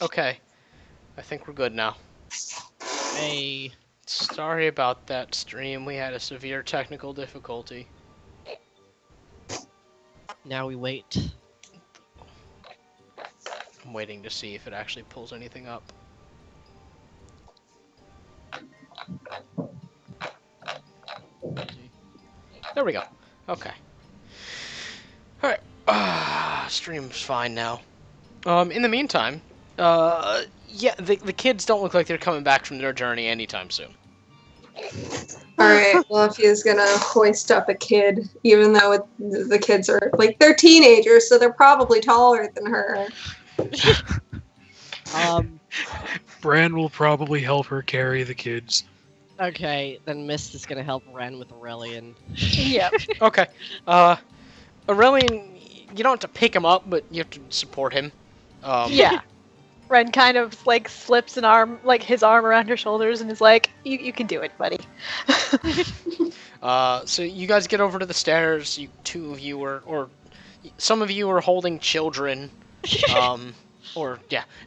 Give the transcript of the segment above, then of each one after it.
Okay. I think we're good now. Hey, Sorry about that stream. We had a severe technical difficulty. now we wait. I'm waiting to see if it actually pulls anything up. There we go. Okay. Alright. Stream's fine now. In the meantime, yeah, the kids don't look like they're coming back from their journey anytime soon. Alright, Luffy's gonna hoist up a kid, even though the kids are, like, they're teenagers, so they're probably taller than her. Bran will probably help her carry the kids. Okay, then Mist is gonna help Ren with Aurelian. Yep. Okay. Aurelian, you don't have to pick him up, but you have to support him. Yeah. Ren kind of like slips an arm, like his arm around her shoulders, and is like, "You can do it, buddy." So you guys get over to the stairs. Two of you or some of you are holding children.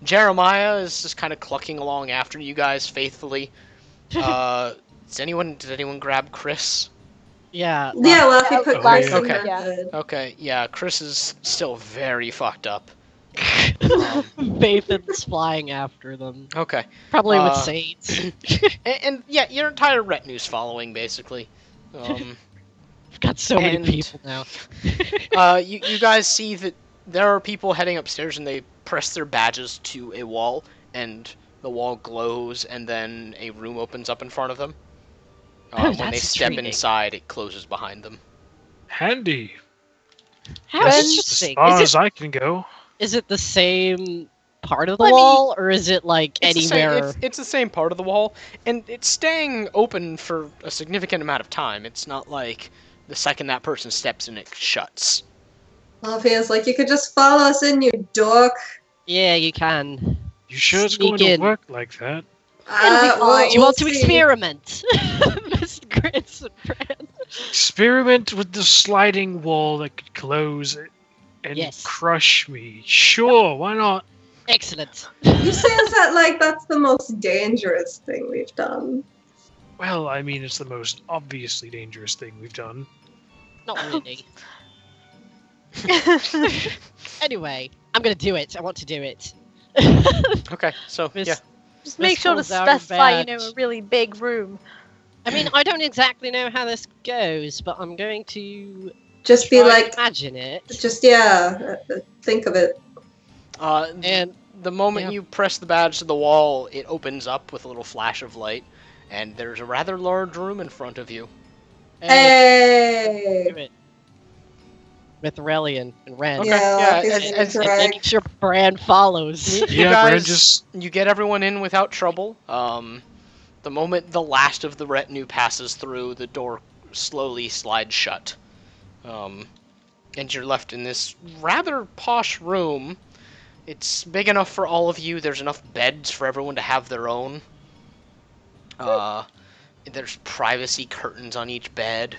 Jeremiah is just kind of clucking along after you guys faithfully. Did anyone grab Chris? Yeah. Yeah, Luffy put Oh, Chris yeah. in Okay. her Yeah. bed. Okay, yeah, Chris is still very fucked up. Bathan's flying after them. Okay. Probably with Saints. And yeah, your entire retinue's following, basically. We've got so many and- people now. You guys see that there are people heading upstairs, and they press their badges to a wall, and the wall glows, and then a room opens up in front of them. When they That's step intriguing. inside, it closes behind them. Handy. How That's interesting. as far Is as I can go. it the same part of the Well, I mean, wall, or is it like It's the same- anywhere? it's the same part of the wall, and it's staying open for a significant amount of time. It's not like the second that person steps in, it shuts. Luffy is like, you could just follow us in, you dork. Yeah, you can. You sure it's Sneak going to in. work like that? Do you want to see. experiment, Mr. Grits and Fran? Experiment with the sliding wall that could close it and Yes. crush me. Sure, why not? Excellent. You say that like that's the most dangerous thing we've done. Well, I mean, it's the most obviously dangerous thing we've done. Not really. Anyway, I'm gonna do it. I want to do it. Okay, so Miss- yeah. Just make Miss sure to pulls out her specify, badge. a really big room. I mean, I don't exactly know how this goes, but I'm going to Just be try like, to imagine it. just think of it. And The moment yeah. you press the badge to the wall, it opens up with a little flash of light, and there's a rather large room in front of you. Hey! do it. With Aurelian and Ren. Okay, Yeah, yeah, Luffy's as- gonna as- And drag- making sure Bran follows. You Yeah, Bran guys, just- you get everyone in without trouble. The moment the last of the retinue passes through, the door slowly slides shut. And you're left in this rather posh room. It's big enough for all of you. There's enough beds for everyone to have their own. There's privacy curtains on each bed.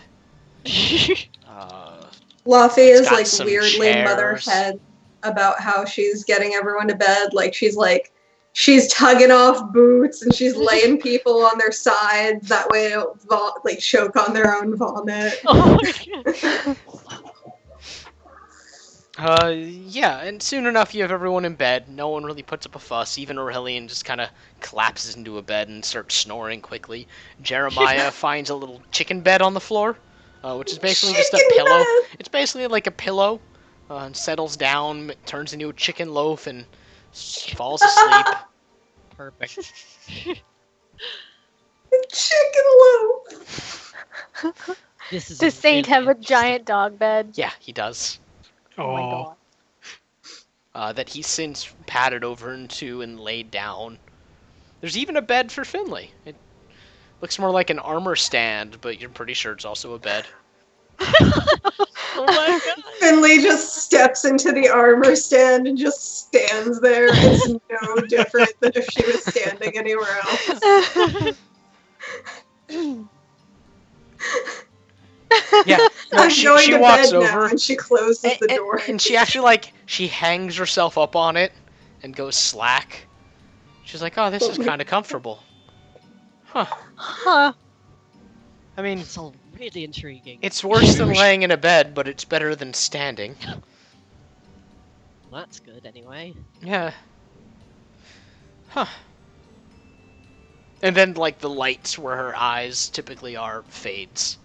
Luffy It's is got like some weirdly chairs. motherhead about how she's getting everyone to bed. Like she's tugging off boots and she's laying people on their sides. That way they don't choke on their own vomit. Oh my God. Yeah, and soon enough you have everyone in bed. No one really puts up a fuss. Even Aurelian just kind of collapses into a bed and starts snoring quickly. Jeremiah finds a little chicken bed on the floor, which is basically just a Chicken pillow. bed! It's basically like a pillow, and settles down, turns into a chicken loaf, and falls asleep. Perfect. Chicken loaf. This is Does Saint really have a interesting. giant dog bed? Yeah, he does. Oh my Oh, god. That he's since padded over into and laid down. There's even a bed for Finley. It looks more like an armor stand, but you're pretty sure it's also a bed. Oh my God. Finley just steps into the armor stand and just stands there. It's no different than if she was standing anywhere else. Yeah, no, I'm she going to walks bed now, over, and she closes the door. and she actually she hangs herself up on it, and goes slack. She's like, oh, this is kind of comfortable. Huh. Huh. I mean, It's all really intriguing. it's worse than laying in a bed, but it's better than standing. Well, that's good anyway. Yeah. Huh. And then, like, the lights where her eyes typically are fades.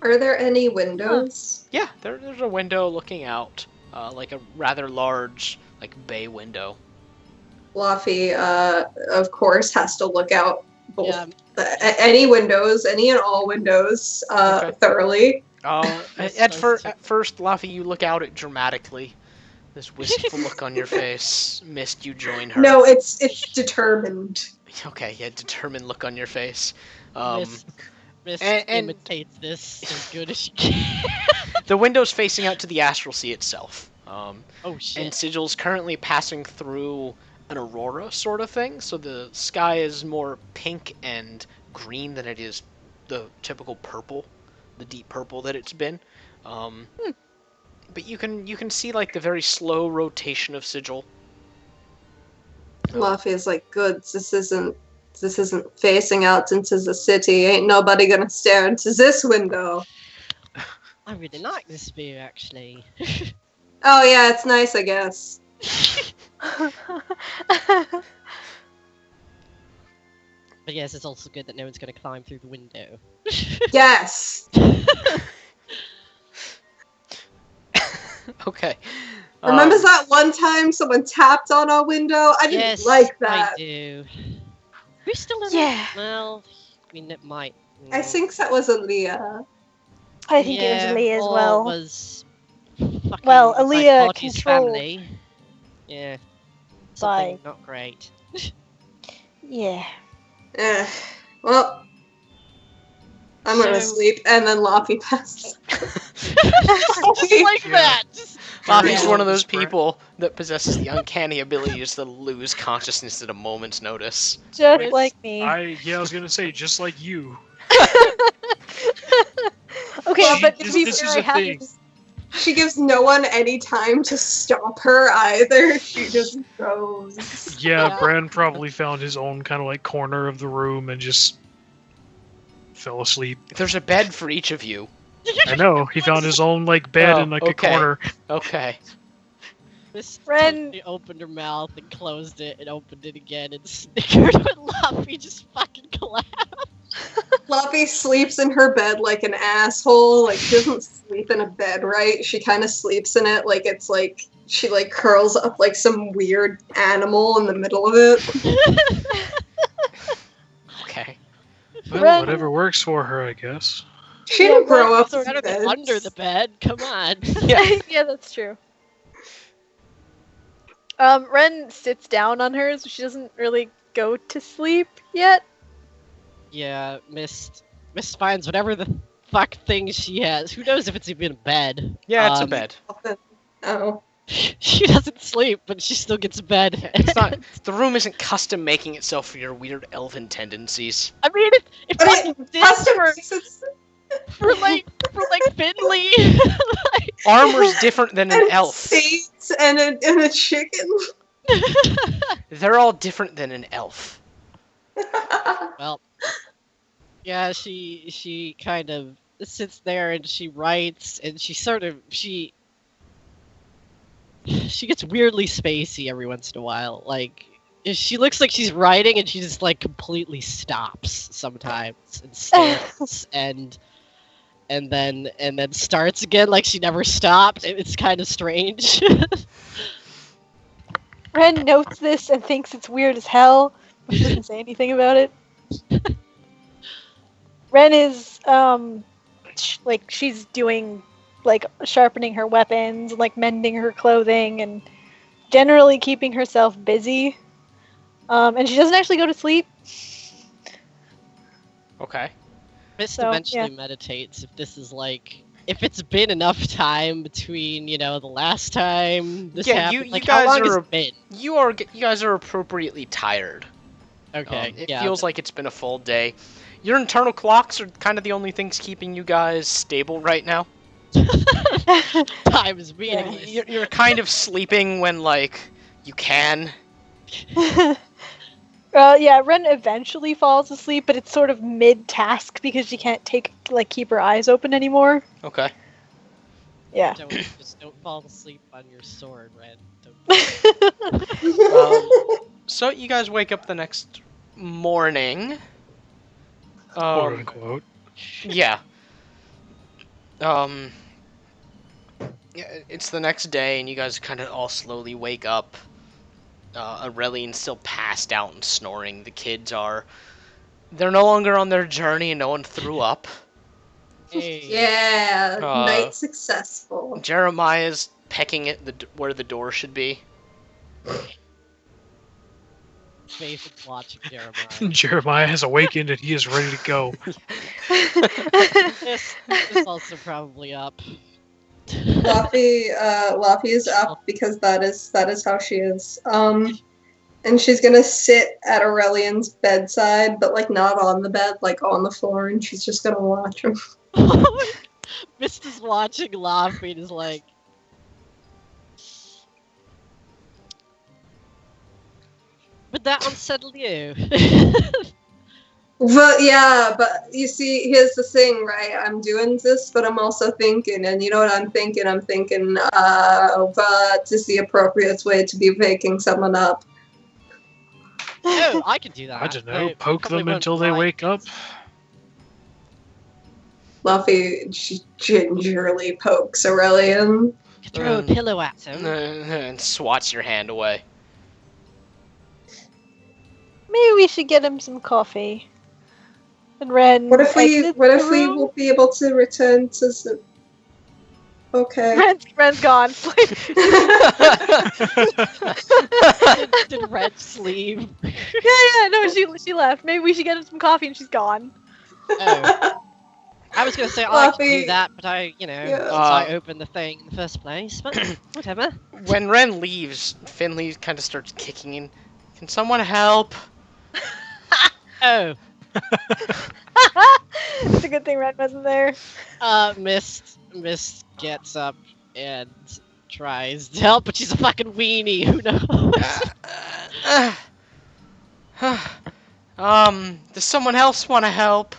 Are there any windows? Yeah, there's a window looking out. Like a rather large, like, bay window. Luffy, of course, has to look out both Yeah. Any windows, any and all windows, Okay. thoroughly. At first, Luffy, you look out it dramatically. This wistful look on your face. Mist, you join her. No, it's determined. Okay, yeah, determined look on your face. Miss and- imitates this as good as she can. The window's facing out to the astral sea itself. Oh And shit. Sigil's currently passing through an aurora sort of thing, so the sky is more pink and green than it is the typical purple, the deep purple that it's been. But you can see like the very slow rotation of Sigil. Luffy is like, good. This isn't facing out into the city. Ain't nobody gonna stare into this window. I really like this view actually. Oh yeah, it's nice, I guess. But yes, it's also good that no one's gonna climb through the window. Yes. Okay. Remember that one time someone tapped on our window? I didn't Yes, like that. I do. Who's still in Yeah. Well, I mean, it might. I think that was Aaliyah. I think it was Aaliyah as or well. It was fucking Well, Aaliyah Psychoti's controlled family. Yeah. by- Something not great. Yeah. Well, I'm gonna So- sleep, and then Luffy passes. Just like Yeah. that. Just Luffy's Yeah. one of those people that possesses the uncanny ability just to lose consciousness at a moment's notice. Just Yes. like me. I was gonna say just like you. Okay, Well, but to this- be this fair, is I a haven't. thing. She gives no one any time to stop her either. She just goes. Yeah, Yeah. Bran probably found his own kind of like corner of the room and just fell asleep. There's a bed for each of you. I know he found his own like bed Oh, in like okay. a corner. Okay. Miss Ren- totally opened her mouth and closed it and opened it again and snickered when Luffy just fucking collapsed. Luffy sleeps in her bed like an asshole. Like, she doesn't sleep in a bed, right? She kind of sleeps in it like it's like she like curls up like some weird animal in the middle of it. Okay. Well, Ren- whatever works for her, I guess. She Yeah, didn't grow Ren up sort in Better than beds. under the bed. Come on. Yeah, that's true. Ren sits down on her, so she doesn't really go to sleep yet. Yeah, Miss finds whatever the fuck thing she has. Who knows if it's even a bed? Yeah, it's a bed. Oh. She doesn't sleep, but she still gets a bed. It's not. The room isn't custom making itself for your weird elven tendencies. I mean, if But it it did custom for like Finley. Armor's different than an and elf. seeds and a chicken. They're all different than an elf. Well, yeah, she kind of sits there and she writes and she gets weirdly spacey every once in a while. Like she looks like she's writing and she just like completely stops sometimes and stares and then starts again like she never stopped. It's kind of strange. Ren notes this and thinks it's weird as hell, but doesn't say anything about it. Ren is like she's doing like sharpening her weapons, like mending her clothing, and generally keeping herself busy. And she doesn't actually go to sleep. Okay. Mist So, eventually yeah. meditates if it's been enough time between, the last time this Yeah, happened. you Like, guys how long has are- it been? You guys are appropriately tired. Okay, It yeah. feels like it's been a full day. Your internal clocks are kind of the only things keeping you guys stable right now. Time is meaningless. You're kind of sleeping when like You can. Yeah, Ren eventually falls asleep, but it's sort of mid-task because she can't keep her eyes open anymore. Okay. Yeah. Just don't fall asleep on your sword, Red. Don't. So you guys wake up the next morning. Quote unquote. Yeah. Yeah, it's the next day, and you guys kind of all slowly wake up. Aurelian's still passed out and snoring. The kids are. They're no longer on their journey, and no one threw up. Hey. Yeah, Uh, night successful. Jeremiah's pecking at where the door should be. Faith is watching Jeremiah. Jeremiah has awakened and he is ready to go. This is also probably up. Laffy is up because that is how she is. And she's gonna sit at Aurelian's bedside, but like not on the bed, like on the floor, and she's just gonna watch him. Mist is watching, laughing, and is like, would that unsettle you? But yeah, but you see, here's the thing, right? I'm doing this, but I'm also thinking, and you know what I'm thinking? I'm thinking, what is the appropriate way to be waking someone up? Oh, I can do that. I don't know. I Poke probably them won't until they like wake up. Luffy gingerly pokes Aurelian. Throw a pillow at him. And swats your hand away. Maybe we should get him some coffee. And Ren. What if we exits the room. will be able to return to the... Okay. Ren's gone. Did Red leave? Yeah, no, she left. Maybe we should get him some coffee and she's gone. Oh. I was gonna say I could do Fluffy. that, but I, Yeah. since I opened the thing in the first place, but whatever. When Ren leaves, Finley kind of starts kicking in. Can someone help? Oh, It's a good thing Ren wasn't there. Mist gets up and tries to help, but she's a fucking weenie. Who knows? Does someone else want to help?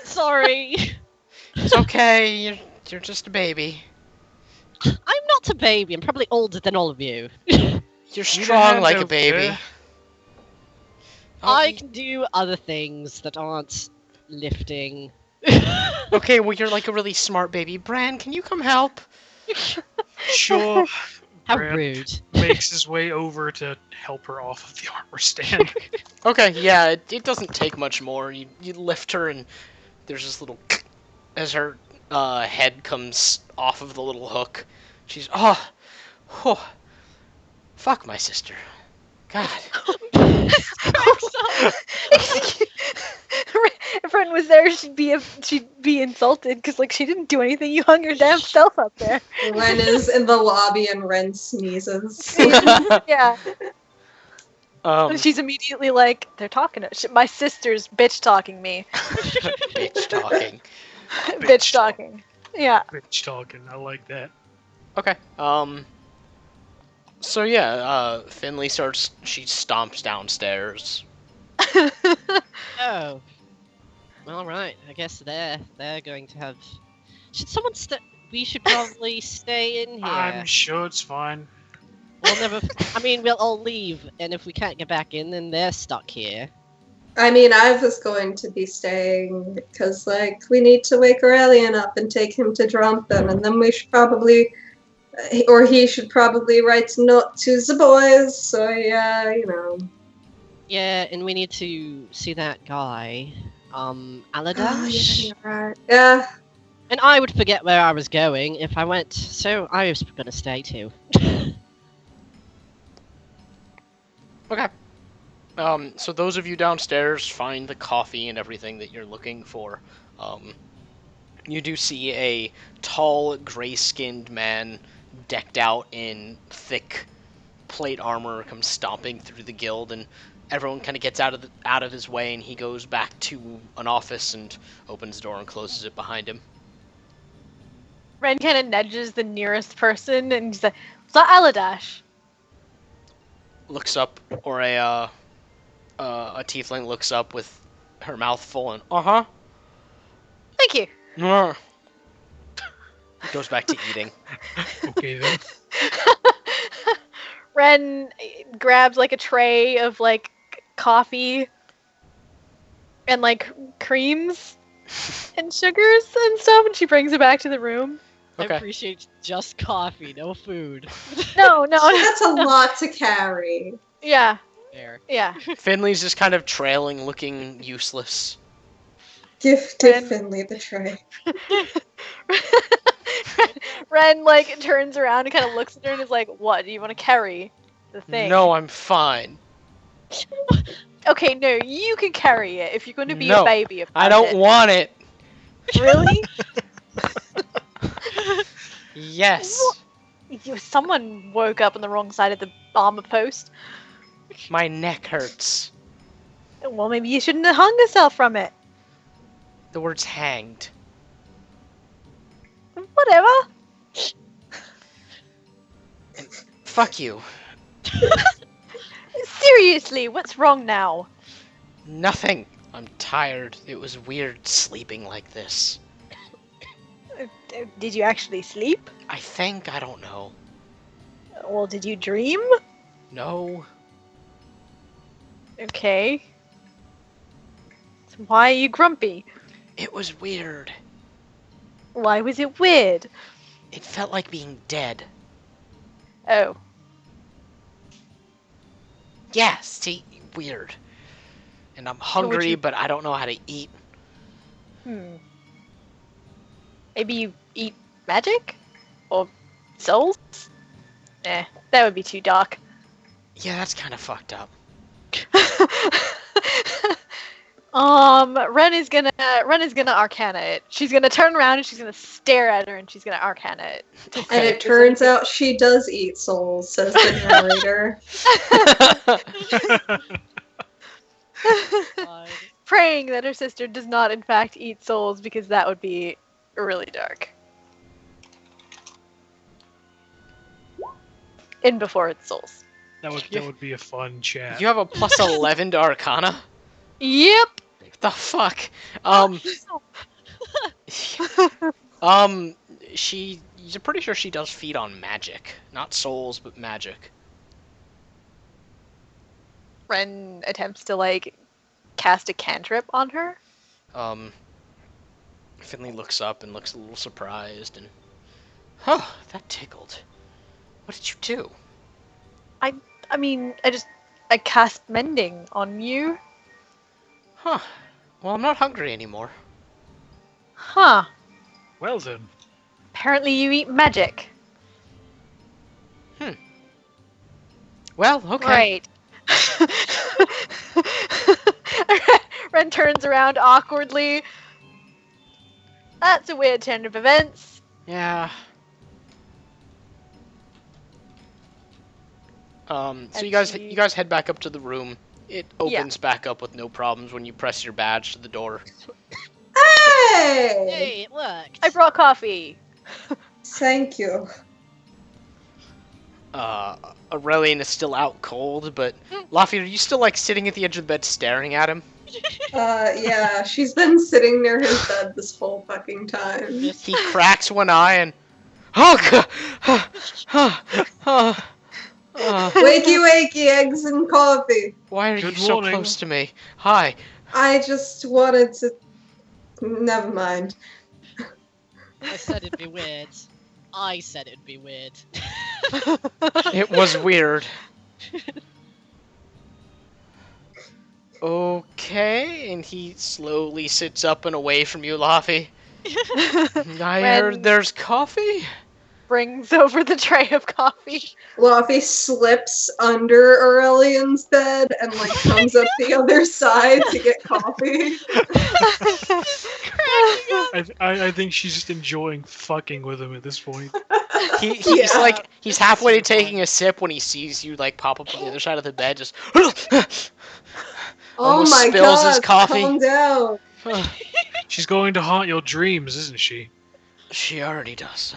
Sorry, It's okay. You're just a baby. I'm not a baby. I'm probably older than all of you. You're strong like a hand baby. over. I can do other things that aren't lifting. Okay, well you're like a really smart baby. Bran, can you come help? Sure. How Brad rude. makes his way over to help her off of the armor stand. Okay, yeah, it doesn't take much more. You lift her and there's this little as her head comes off of the little hook. She's fuck my sister. God. If Ren was there, she'd be insulted because like she didn't do anything. You hung your damn self up there. Ren is in the lobby and Ren sneezes. Yeah. Um, And she's immediately like, they're talking to my sister's bitch talking me. bitch talking. Bitch talking. Yeah. Bitch talking. I like that. Okay. So yeah, Finley she stomps downstairs. Oh. All right. I guess they're going to have. Should someone stay? We should probably stay in here. I'm sure it's fine. We'll never. I mean, we'll all leave, and if we can't get back in, then they're stuck here. I mean, I was going to be staying because, like, we need to wake Aurelian up and take him to Drumpton, and then we should probably, or he should probably write a note to the boys. So yeah, you know. Yeah, and we need to see that guy, Oh, Aladash. yeah, you're right. Yeah. And I would forget where I was going if I went, so I was gonna stay too. Okay. So those of you downstairs find the coffee and everything that you're looking for. You do see a tall, gray-skinned man decked out in thick plate armor come stomping through the guild, and everyone kind of gets out of his way, and he goes back to an office and opens the door and closes it behind him. Ren kind of nudges the nearest person and he's like, "Was that Aladash?" looks up, or a tiefling looks up with her mouth full and Thank you. goes back to eating. Okay then. Ren grabs like a tray of like coffee and like creams and sugars and stuff, and she brings it back to the room. I Okay. appreciate just coffee, no food. No, That's a lot to carry. Yeah, There. yeah. Finley's just kind of trailing, looking useless. Give Ren- Finley the tray. Ren like turns around and kind of looks at her and is like, "What? Do you want to carry the thing?" No, I'm fine. Okay, no, you can carry it if you're going to be No, a baby about I don't it. want it. Really? Yes. Someone woke up on the wrong side of the armor post. My neck hurts. Well, maybe you shouldn't have hung yourself from it. The word's hanged. Whatever. Fuck you. Seriously, what's wrong now? Nothing. I'm tired. It was weird sleeping like this. Did you actually sleep? I think. I don't know. Well, did you dream? No. Okay. So why are you grumpy? It was weird. Why was it weird? It felt like being dead. Oh. Yeah, see? Weird. And I'm hungry, you- but I don't know how to eat. Maybe you eat magic? Or souls? Eh, that would be too dark. Yeah, that's kind of fucked up. Ren is gonna Arcana it. She's gonna turn around and she's gonna stare at her and she's gonna Arcana it. And it turns out she does eat souls, says the narrator. God. Praying that her sister does not in fact eat souls because that would be really dark. In before it's souls. That would be a fun chat. You have a plus 11 to Arcana? Yep. The fuck? You're pretty sure she does feed on magic. Not souls, but magic. Ren attempts to like cast a cantrip on her. Finley looks up and looks a little surprised and... Huh, that tickled. What did you do? I mean, I cast mending on you. Huh. Well, I'm not hungry anymore. Huh. Well then. Apparently you eat magic. Well, okay. Right. Ren turns around awkwardly. That's a weird turn of events. Yeah. So you guys head back up to the room. It opens back up with no problems when you press your badge to the door. Hey! Hey, it worked. I brought coffee. Thank you. Aurelian is still out cold, but Laffy, are you still like sitting at the edge of the bed staring at him? Yeah, she's been sitting near his bed this whole fucking time. He cracks one eye and Wakey, wakey, eggs and coffee. why are you Good so morning. close to me? Hi. I just wanted to. Never mind. I said it'd be weird. I said it'd be weird. It was weird. Okay, and he slowly sits up and away from you, Laffy. I heard there's coffee. Brings over the tray of coffee. Luffy slips under Aurelian's bed and like comes up the other side to get coffee. I think she's just enjoying fucking with him at this point. He's Yeah. like he's halfway to taking a sip when he sees you like pop up on the other side of the bed, just Oh Almost my spills god, his coffee. calm down. She's going to haunt your dreams, isn't she? She already does.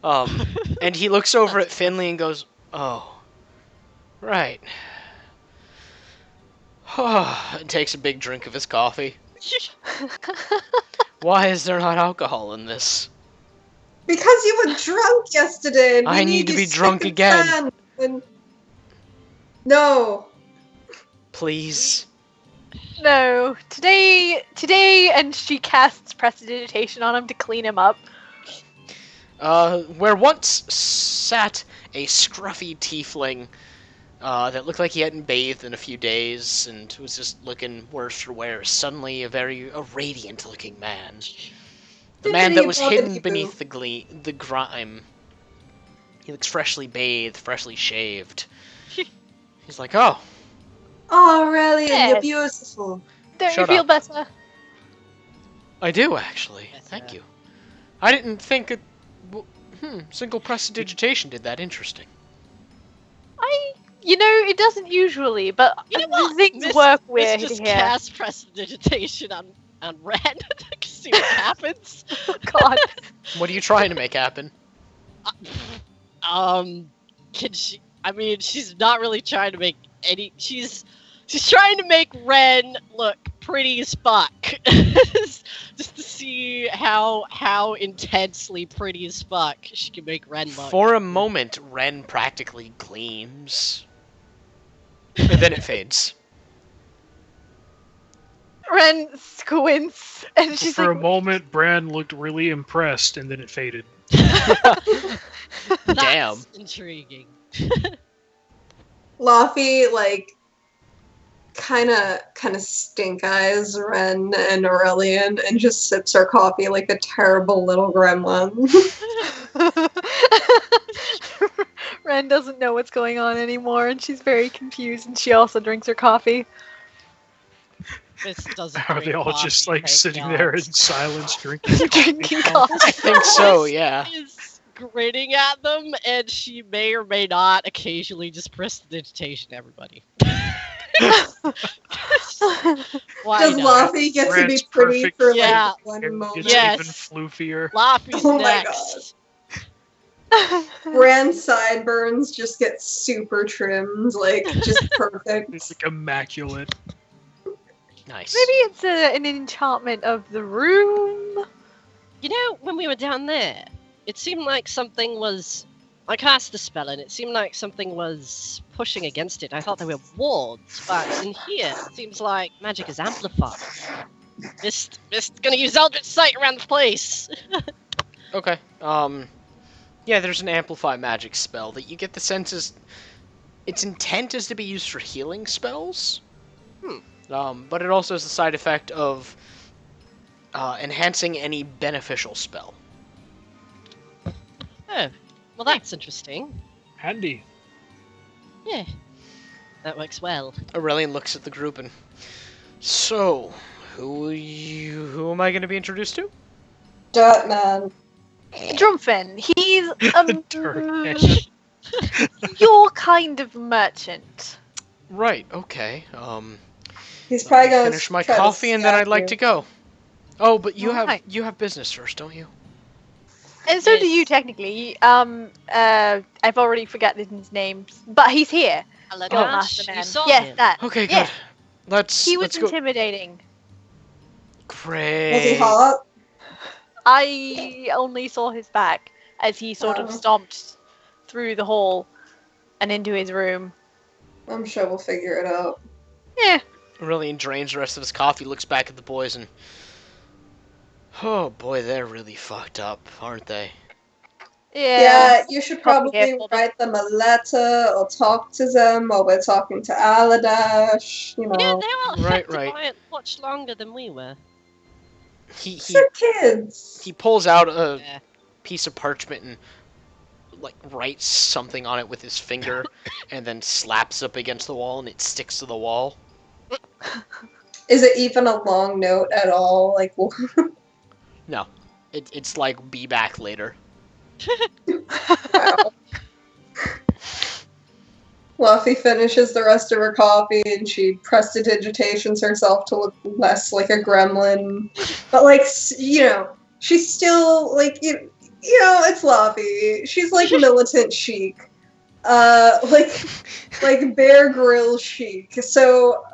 And he looks over at Finley and goes, "Oh, Right. And takes a big drink of his coffee. Why is there not alcohol in this? Because you were drunk yesterday, and we I need to you be spick drunk and again. span and- No. Please. No, today, and she casts prestidigitation on him to clean him up. Where once sat a scruffy tiefling, that looked like he hadn't bathed in a few days and was just looking worse for wear, suddenly a radiant-looking man. The man that was hidden beneath the grime. He looks freshly bathed, freshly shaved. He's like, oh, Oh, Aurelian, you're Yes. beautiful. Don't Shut you feel up. better? I do actually. Yes, Thank sir. you. I didn't think single prestidigitation did that. Interesting. It doesn't usually, but You know what? things Miss- work Let's weird just here. cast prestidigitation on Ren. See what happens. God. What are you trying to make happen? Can she? I mean, she's not really trying to make any. She's trying to make Ren look pretty as fuck, just to see how intensely pretty as fuck she can make Ren look. For a moment, Ren practically gleams. And then it fades. Ren squints, and she's For like, a moment, Bran looked really impressed, and then it faded. That's Damn. intriguing. Laffy, kind of stink eyes Ren and Aurelian and just sips her coffee like a terrible little gremlin. Ren doesn't know what's going on anymore, and she's very confused, and she also drinks her coffee. This doesn't. Are drink they all coffee, just like thank sitting God. there in silence drinking coffee? Drinking coffee. I think so, yeah. Is grinning at them, and she may or may not occasionally just prestidigitation everybody. Why Does not? Laffy get to be Brad's pretty perfect for Yeah. one It's moment? Yeah. even floofier. Laffy's Oh my next. Bran's sideburns just get super trimmed, just perfect. It's like immaculate. Nice. Maybe it's an enchantment of the room. You know, when we were down there, it seemed like something was. I cast the spell, and it seemed like something was pushing against it. I thought they were wards, but in here, it seems like magic is amplified. Mist gonna use Eldritch Sight around the place. Okay. Yeah, there's an amplify magic spell that you get the sense is its intent is to be used for healing spells. But it also has the side effect of enhancing any beneficial spell. Oh, well, that's interesting. Handy. Yeah, that works well. Aurelian looks at the group and, so, who am I going to be introduced to? Dirtman. Drumfin, he's Dirtman. your kind of merchant. Right. Okay. He's probably Let me gonna finish my try to coffee and then stab I'd like you. to go. Oh, but you Alright. have business first, don't you? And so do you, Yes. technically. I've already forgotten his name, but he's here. Hello, Your Dash. master man. You saw Yes, him. that. Okay, good. Yeah. Let's He was let's go. intimidating. Great. Was he hot? I only saw his back as he sort of Oh. stomped through the hall and into his room. I'm sure we'll figure it out. Yeah. Aurelian drains the rest of his coffee, looks back at the boys, and oh boy, they're really fucked up, aren't they? Yeah, you should Probably probably careful. write them a letter or talk to them while we're talking to Aladash, Yeah, they were Right, affected right. by it much longer than we were. He They're kids. he pulls out a Yeah. piece of parchment and writes something on it with his finger, and then slaps up against the wall, and it sticks to the wall. Is it even a long note at all? No, it's like be back later. Wow. Luffy finishes the rest of her coffee and she prestidigitations herself to look less like a gremlin. But, she's still, it's Luffy. She's, militant chic. like Bear Grylls chic. So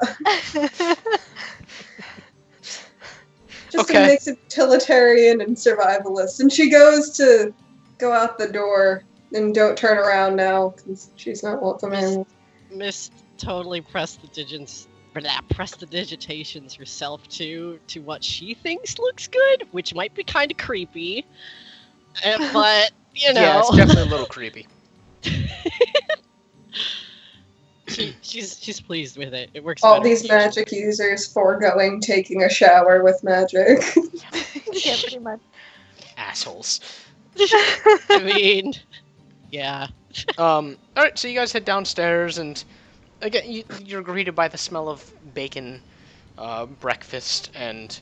just Okay. a mix of utilitarian and survivalist. And she goes to go out the door and don't turn around now because she's not welcome in. Mist totally prestidigitations herself to what she thinks looks good, which might be kind of creepy. But you know, Yeah, it's definitely a little creepy. she's pleased with it. It works. All better these than magic users foregoing taking a shower with magic. Yeah, pretty much. Assholes. I mean, yeah. Alright, so you guys head downstairs, and again, you're greeted by the smell of bacon, breakfast, and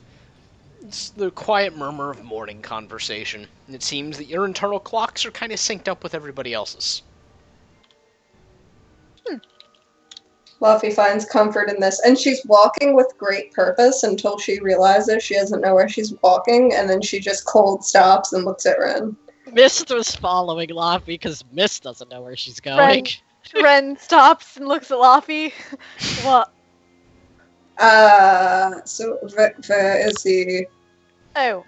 it's the quiet murmur of morning conversation. And it seems that your internal clocks are kind of synced up with everybody else's. Luffy finds comfort in this, and she's walking with great purpose until she realizes she doesn't know where she's walking, and then she just cold stops and looks at Ren. Mist was following Luffy because Mist doesn't know where she's going. Ren stops and looks at Laffy. What? So where is he? Oh,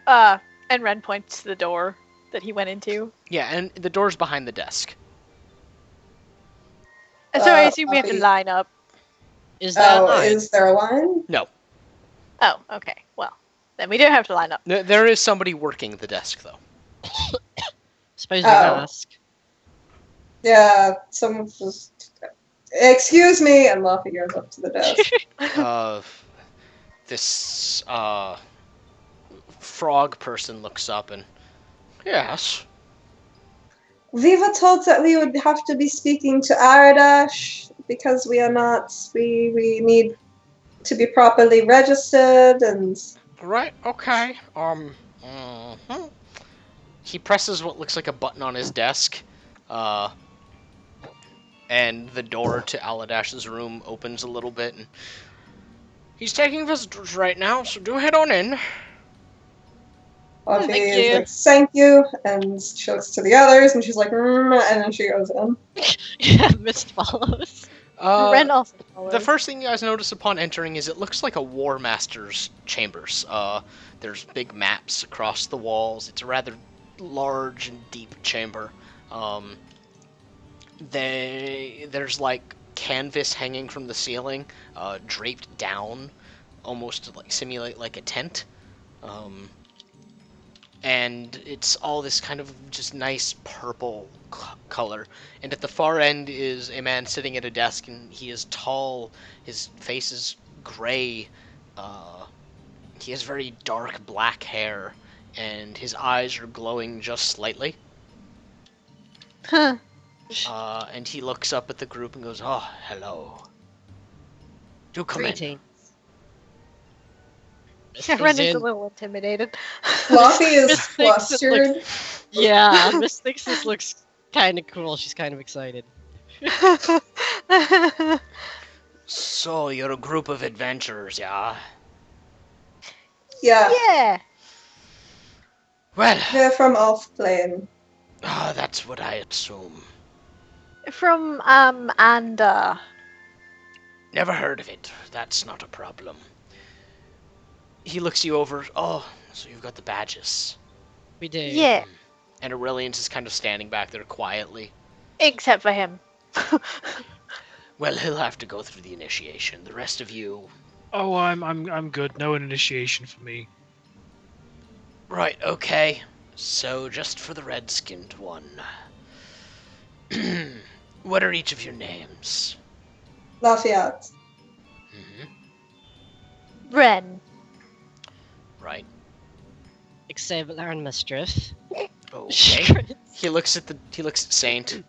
and Ren points to the door that he went into. Yeah, and the door's behind the desk. So I assume we have to Laffy. line up. Is that Oh, line? is there a line? Oh, okay. Well, then we do have to line up. There is somebody working the desk, though. Suppose you Oh. ask. Yeah, someone just... Excuse me! And Luffy goes up to the desk. This, frog person looks up and... Yes? We were told that we would have to be speaking to Aradash because we are not. We need to be properly registered and. Right, okay. He presses what looks like a button on his desk, and the door to Aladash's room opens a little bit, and he's taking visitors right now, so do head on in. Luffy thank is you. like, thank you, and she looks to the others, and she's like, and then she goes in. Yeah, Mist follows. Ren also follows. The first thing you guys notice upon entering is it looks like a War Master's chambers. There's big maps across the walls. It's a rather large and deep chamber. There's like canvas hanging from the ceiling, draped down, almost to like simulate like a tent. And it's all this kind of just nice purple color. And at the far end is a man sitting at a desk, and he is tall. His face is gray. He has very dark black hair, and his eyes are glowing just slightly. Huh. And he looks up at the group and goes, "Oh, hello. Do come in." Greetings. Mist Yeah, goes Ren is in. a little intimidated. Luffy is Mist thinks it flustered. Yeah, Mist thinks this looks kind of cool. She's kind of excited. So, you're a group of adventurers, yeah? Yeah, Yeah. Well, they're from Off Plane. that's what I assume. From and Never heard of it. That's not a problem. He looks you over. Oh, so you've got the badges. We do. yeah, And Aurelian's is kind of standing back there quietly. except for him. Well, he'll have to go through the initiation. The rest of you... Oh, I'm good. No initiation for me. Right, okay. So, just for the red-skinned one. What are each of your names? Lafayette. Ren. Right. Xavier and Mistress. Okay. He looks at Saint.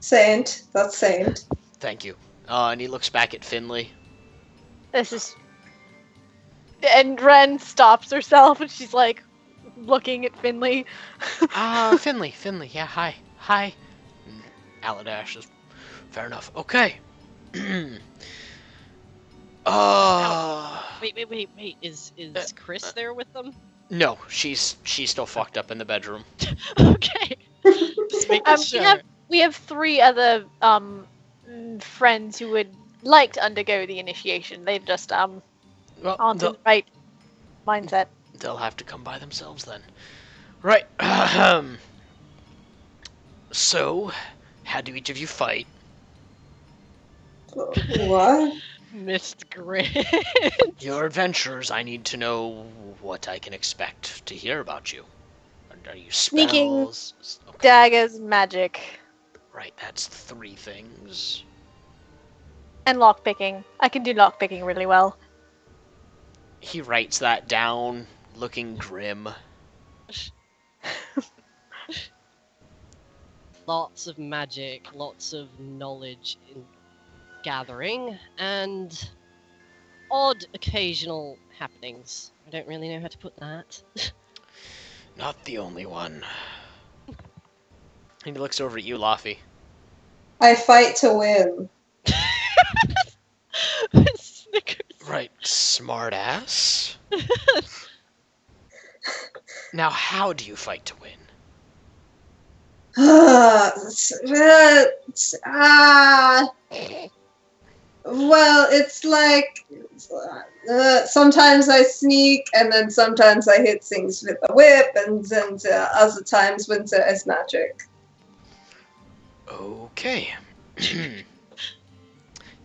Saint. That's Saint. Thank you. And he looks back at Finley. This is. And Ren stops herself, and she's like looking at Finley. Finley, yeah, hi. And Aladash is... Fair enough. Okay. Wait. Is Chris there with them? No, she's still fucked up in the bedroom. Okay. Just making sure. We have 3 other friends who would like to undergo the initiation. They just Well, aren't in the right mindset. they'll have to come by themselves then. Right. So, how do each of you fight? What? Missed grit. Your adventures, I need to know what I can expect to hear about you. Are you Sneaking. spells? Okay. Daggers, magic, Right, that's 3 things. and lockpicking. I can do lockpicking really well. He writes that down, looking grim. Lots of magic, lots of knowledge in gathering, and odd occasional happenings. I don't really know how to put that. Not the only one. And he looks over at you, Laffy. I fight to win. Snickers. Right, smartass. Now, how do you fight to win? Well, it's like sometimes I sneak, and then sometimes I hit things with a whip, and then other times when there is magic. Okay.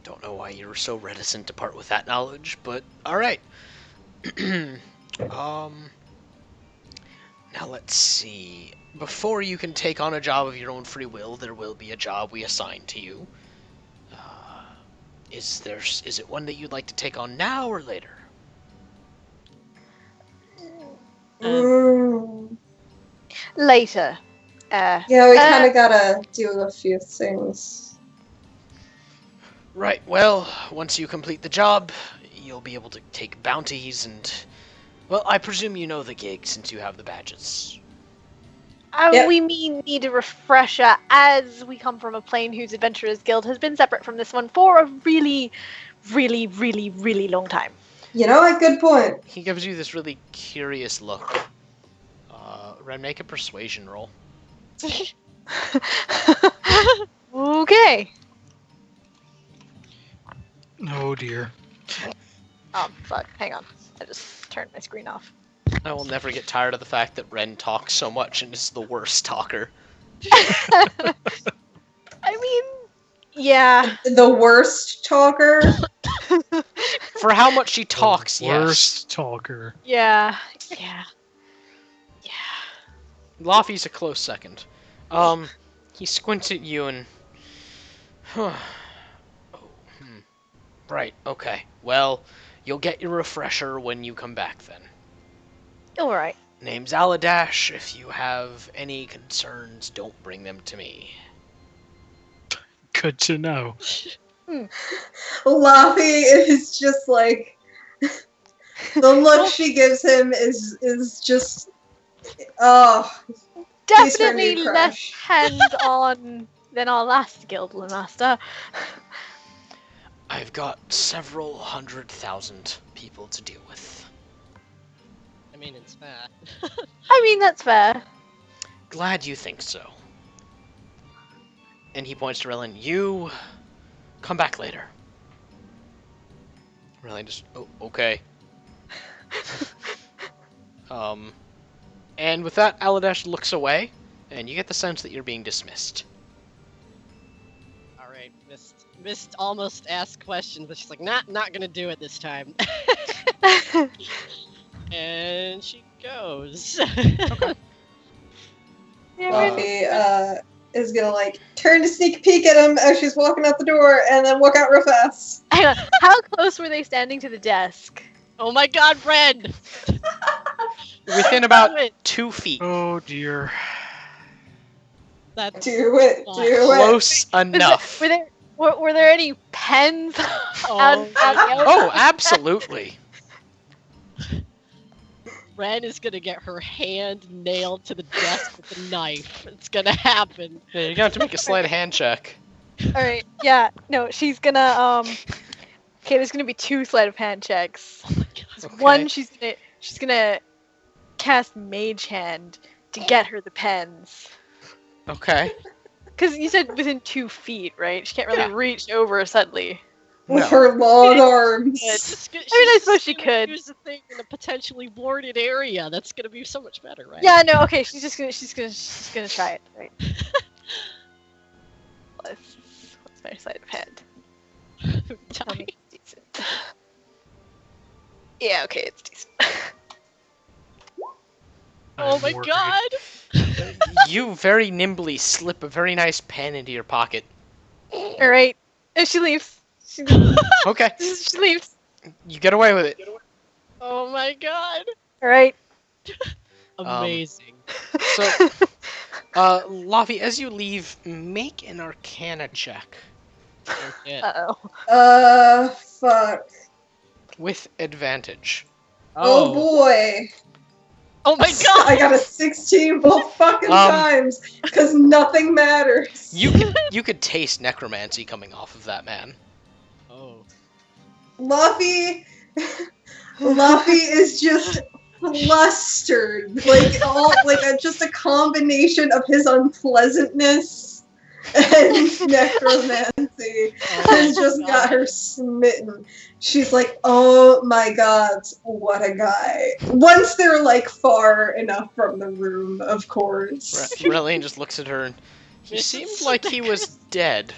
Don't know why you're so reticent to part with that knowledge, but alright. Now let's see. Before you can take on a job of your own free will, there will be a job we assign to you. Is it one that you'd like to take on now or later? Later. Yeah, we kind of gotta do a few things. Right, well, once you complete the job, you'll be able to take bounties and... Well, I presume you know the gig since you have the badges. Yep. We need a refresher, as we come from a plane whose Adventurers Guild has been separate from this one for a really, really, really, really long time. You know what? Good point. He gives you this really curious look. Ren, make a persuasion roll. Okay. Oh dear. Oh, fuck. Hang on. I just turned my screen off. I will never get tired of the fact that Ren talks so much and is the worst talker. I mean, yeah. The worst talker. For how much she talks, Worst talker. Yeah. Laffy's a close second. He squints at you and... Right, okay. Well, you'll get your refresher when you come back then. Alright. Name's Aladash. If you have any concerns, don't bring them to me. Good to know. Laffy is just like the look she gives him is just Please turn Definitely me less crush. hands-on than our last guild master. I've got several 100,000 people to deal with. I mean, it's fair. I mean, that's fair. Glad you think so. And he points to Relin. You come back later. Relin just, oh, okay. And with that, Aladash looks away, and you get the sense that you're being dismissed. Alright, missed almost asked questions, but she's like, not gonna do it this time. And she goes. Yeah, Laffy is gonna like turn to sneak a peek at him as she's walking out the door, and then walk out real fast. hang on. How close were they standing to the desk? Oh my god, Red! Within about 2 feet. Oh dear. That's Do it. Close enough. Were there any pens Oh out my the Oh, absolutely. Ren is gonna get her hand nailed to the desk with a knife. It's gonna happen. Yeah, you're gonna have to make a sleight of hand check. Alright, yeah. No, she's gonna okay, there's gonna be 2 sleight of hand checks. Okay. One, she's gonna cast Mage Hand to get her the pens. Okay. because you said within 2 feet, right? She can't really Yeah. reach over suddenly. With No. her long arms. I suppose she could. Use the thing in a potentially boarded area. That's gonna be so much better, right? Yeah, no, okay. She's gonna try it. Right. What's my sleight of hand? Tell me it's decent. Yeah, okay, it's decent. Oh I'm my worried. god! You very nimbly slip a very nice pen into your pocket. All right, and she leaves. She Okay, leaves. you get away with it. Oh my god! All right. Amazing. So, Lavi, as you leave, make an Arcana check Oh, shit. Uh-oh. Fuck. with advantage. Oh boy. Oh my I god! got a 16 both fucking times because nothing matters. You could taste necromancy coming off of that man. Oh. Luffy is just flustered, just a combination of his unpleasantness and necromancy has just got her smitten. She's like, oh my god, what a guy. Once they're like far enough from the room, of course. Relaine just looks at her and he This seemed is like he was dead.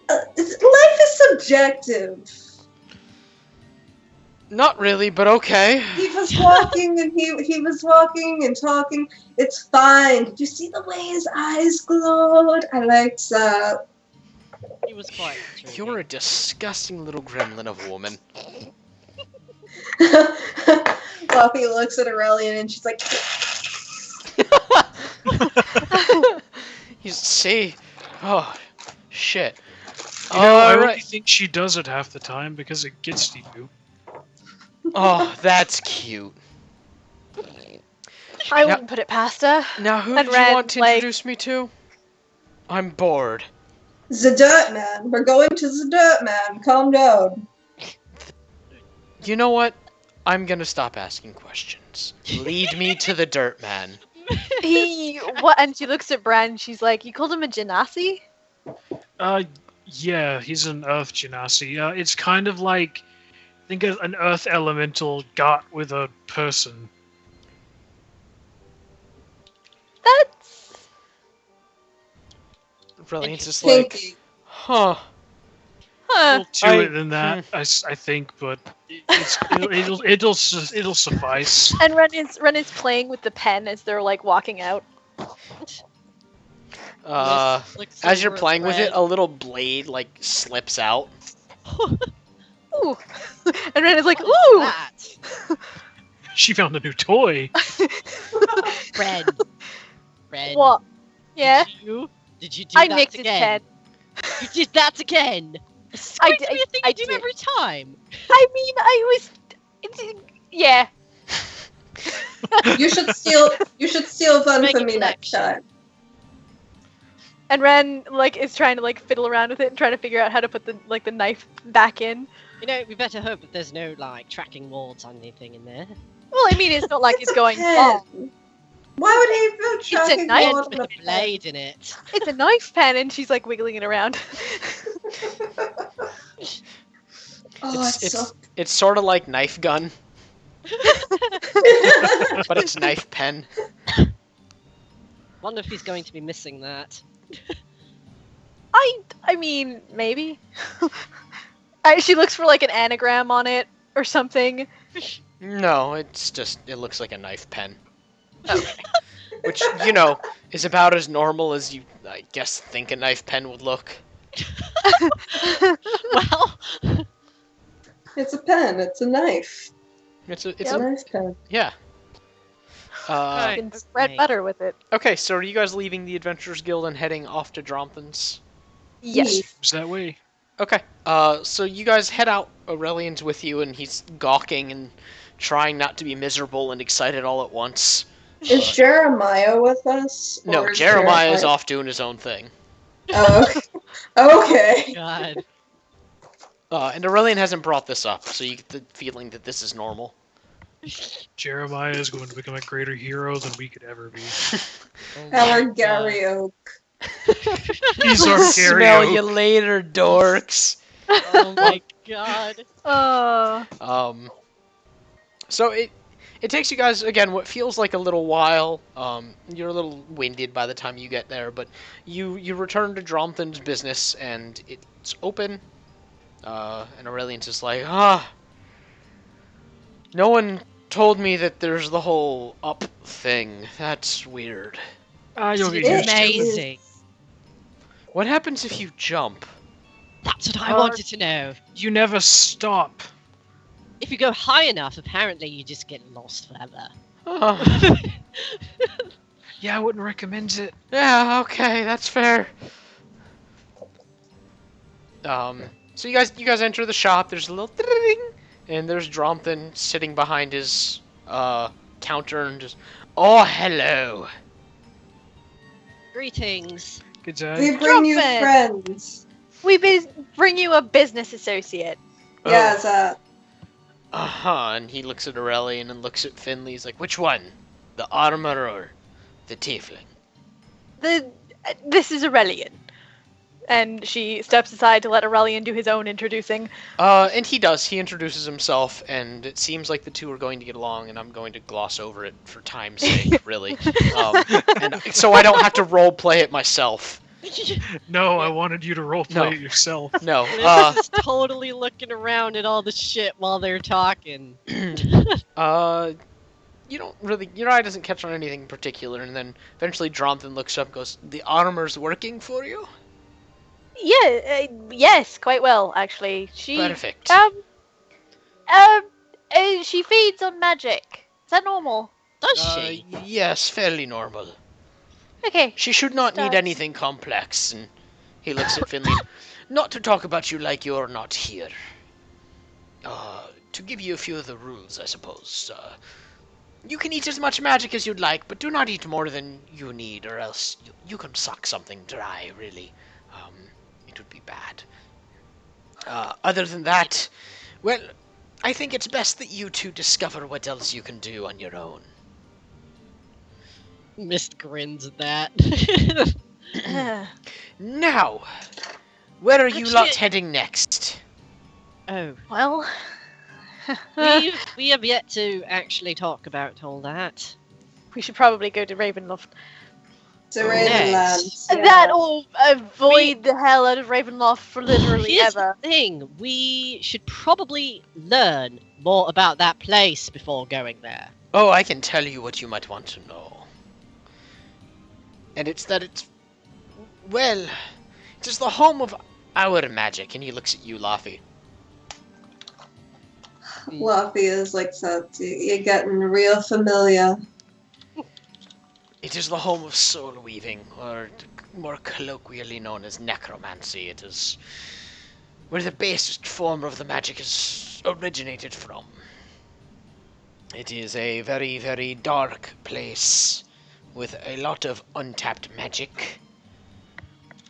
Life is subjective. Not really, but okay. He was walking and he was walking and talking. It's fine. Did you see the way his eyes glowed? I liked that. He was quite intriguing. You're a disgusting little gremlin of a woman. Luffy looks at Aurelian and she's like, You see? Oh, shit. You know, I only Alright. think she does it half the time because it gets to you. Oh, that's cute. I Now- wouldn't put it past her. Now, who And did you Ren, want to like- introduce me to? I'm bored. the Dirt Man. We're going to the Dirt Man. Calm down. You know what? I'm gonna stop asking questions. Lead me to the dirt man. What? And she looks at Bran. She's like, "You called him a genasi?" Yeah, he's an Earth Genasi. It's kind of like, think of an Earth elemental got with a person. That's Brilliant's just like, Pinky. huh. huh. To I- it than that, I think, but it'll suffice. And Ren is playing with the pen as they're like walking out. As you're playing with it, a little blade like slips out. Ooh. And Ren is like, What is "Ooh." that? She found a new toy. Red. Red. What? Yeah. Did you do I that nicked his again? pen. You did that again. It's I going did- to be a thing I you do did. every time. I mean, I was. Yeah. You should steal fun Make from a me next collection. time. And Ren like is trying to like fiddle around with it and trying to figure out how to put the knife back in. You know, we better hope that there's no like tracking wards on anything in there. Well, I mean, it's not like it's going pen. wrong. Why would he put tracking knife ward With on a a pen? blade in it. It's a knife pen, and she's like wiggling it around. Oh, it's It's sort of like knife gun, but it's knife pen. Wonder if he's going to be missing that. I mean, maybe. She looks for like an anagram on it or something. No, it looks like a knife pen. Okay. Which, you know, is about as normal as you, I guess, think a knife pen would look. Well, It's a pen. It's a knife. It's It's Yep. a knife pen. yeah. You Right. can spread Okay. butter with it. Okay, so are you guys leaving the Adventurers Guild and heading off to Drompton's? Yes. Seems that way. Okay, so you guys head out. Aurelian's with you, and he's gawking and trying not to be miserable and excited all at once. Is Jeremiah with us? No, Or is Jeremiah is off doing his own thing. Oh, okay. Okay. God. And Aurelian hasn't brought this up, so you get the feeling that this is normal. Jeremiah is going to become a greater hero than we could ever be. Oh my Our God. Gary Oak. He's our Smell Gary you Oak. later, dorks. Oh my God. Oh. So it takes you guys again what feels like a little while. You're a little winded by the time you get there, but you return to Dronthan's business and it's open. And Aurelian's just like, no one told me that there's the whole up thing. That's weird. You'll Isn't get it used to it. amazing? What happens if you jump? That's what I wanted to know. You never stop. If you go high enough, apparently you just get lost forever. Yeah, I wouldn't recommend it. Yeah, okay, that's fair. So you guys enter the shop. There's a little ding, and there's Dronthan sitting behind his counter and just, oh hello. Greetings. Good day. We bring you Trumpet. friends. Bring you a business associate. Yes, And he looks at Aurelian and looks at Finley. He's like, which one? The armor or the tiefling? This is Aurelian. And she steps aside to let Aurelian do his own introducing. And he does. He introduces himself, and it seems like the two are going to get along, and I'm going to gloss over it for time's sake, really. And so I don't have to role play it myself. No, I wanted you to roleplay No. it yourself. No. Liz is totally looking around at all the shit while they're talking. You don't really, your eye doesn't catch on anything in particular, and then eventually Dronthan looks up and goes, the armor's working for you? Yeah, yes, quite well, actually. Perfect. She feeds on magic. Is that normal? Does she? Yes, fairly normal. Okay. She should not need Starts. anything complex, and he looks at Finley. Not to talk about you like you're not here. To give you a few of the rules, I suppose. You can eat as much magic as you'd like, but do not eat more than you need, or else you can suck something dry, really. It would be bad. Other than that, well, I think it's best that you two discover what else you can do on your own. Mist grins at that. Now, where are you Actually, lot heading next? Oh, Well, we have yet to actually talk about all that. we should probably go to Ravenloft. to Oh, Ravenlands. Yeah. That'll avoid the hell out of Ravenloft for literally Here's ever. the thing: we should probably learn more about that place before going there. Oh, I can tell you what you might want to know. And it's that it's... Well, it is the home of our magic. And he looks at you, Laffy. Luffy is like that. You're getting real familiar. It is the home of soul weaving, or more colloquially known as necromancy. It is where the basest form of the magic is originated from. It is a very, very dark place with a lot of untapped magic.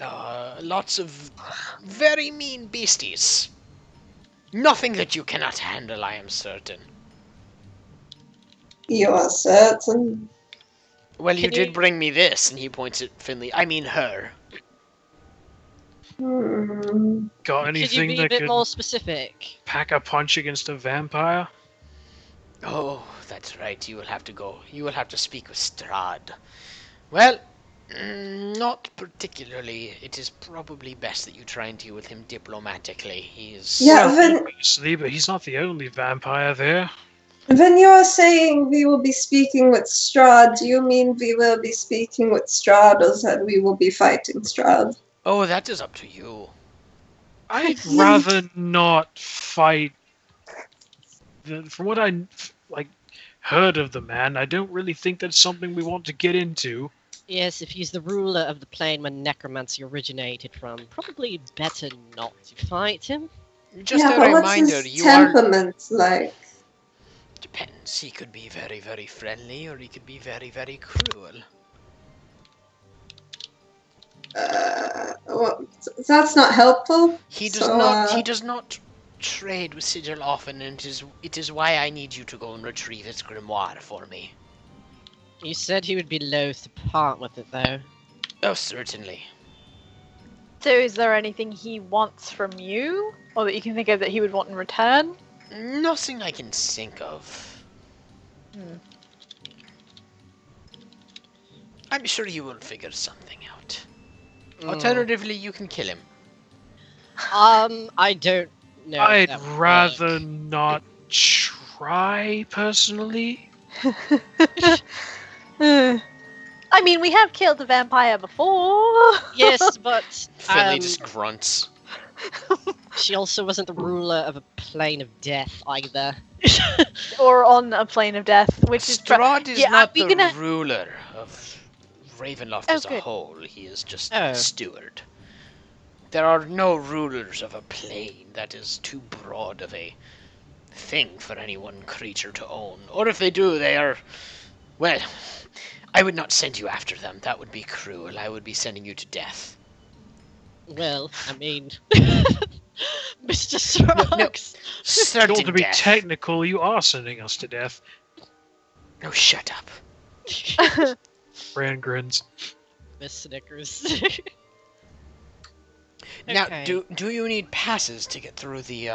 Lots of very mean beasties. Nothing that you cannot handle, I am certain. You are certain. Well, you Can did you- bring me this, and he points at Finley. I mean her. Got Could you anything be a that bit could more specific? pack a punch against a vampire? Oh, that's right. You will have to go. You will have to speak with Strahd. Well, not particularly. It is probably best that you try and deal with him diplomatically. He is... Yeah, Well, then, obviously, but he's not the only vampire there. then you're saying we will be speaking with Strahd. Do you mean we will be speaking with Strahd, or that we will be fighting Strahd? Oh, that is up to you. I'd rather not fight. From what I heard of the man, I don't really think that's something we want to get into. Yes, if he's the ruler of the plane where necromancy originated from, probably better not to fight him. Just yeah, a but what's reminder, his you are... temperament like? Depends. He could be very, very friendly, or he could be very, very cruel. Well, that's not helpful. He does So, not. He does not trade with Sigil often, and it is why I need you to go and retrieve its grimoire for me. You said he would be loath to part with it, though. Oh, certainly. So is there anything he wants from you? Or that you can think of that he would want in return? Nothing I can think of. Hmm. I'm sure you will figure something out. Mm. Alternatively, you can kill him. I don't know. if I'd that would rather work. not try, personally. I mean, we have killed a vampire before. Yes, but Finley just grunts. she also wasn't the ruler of a plane of death either. Or on a plane of death, which is... Strahd is Yeah, not are we the gonna- ruler of Ravenloft Oh, as a good. whole. He is just Oh. a steward. There are no rulers of a plane. That is too broad of a thing for any one creature to own. Or if they do, they are... Well, I would not send you after them. That would be cruel. I would be sending you to death. Well, I mean, Mr. Sroggs. In Certain order to be death. technical, you are sending us to death. No, shut up. Bran grins. Miss Snickers. Now, Okay. do you need passes to get through the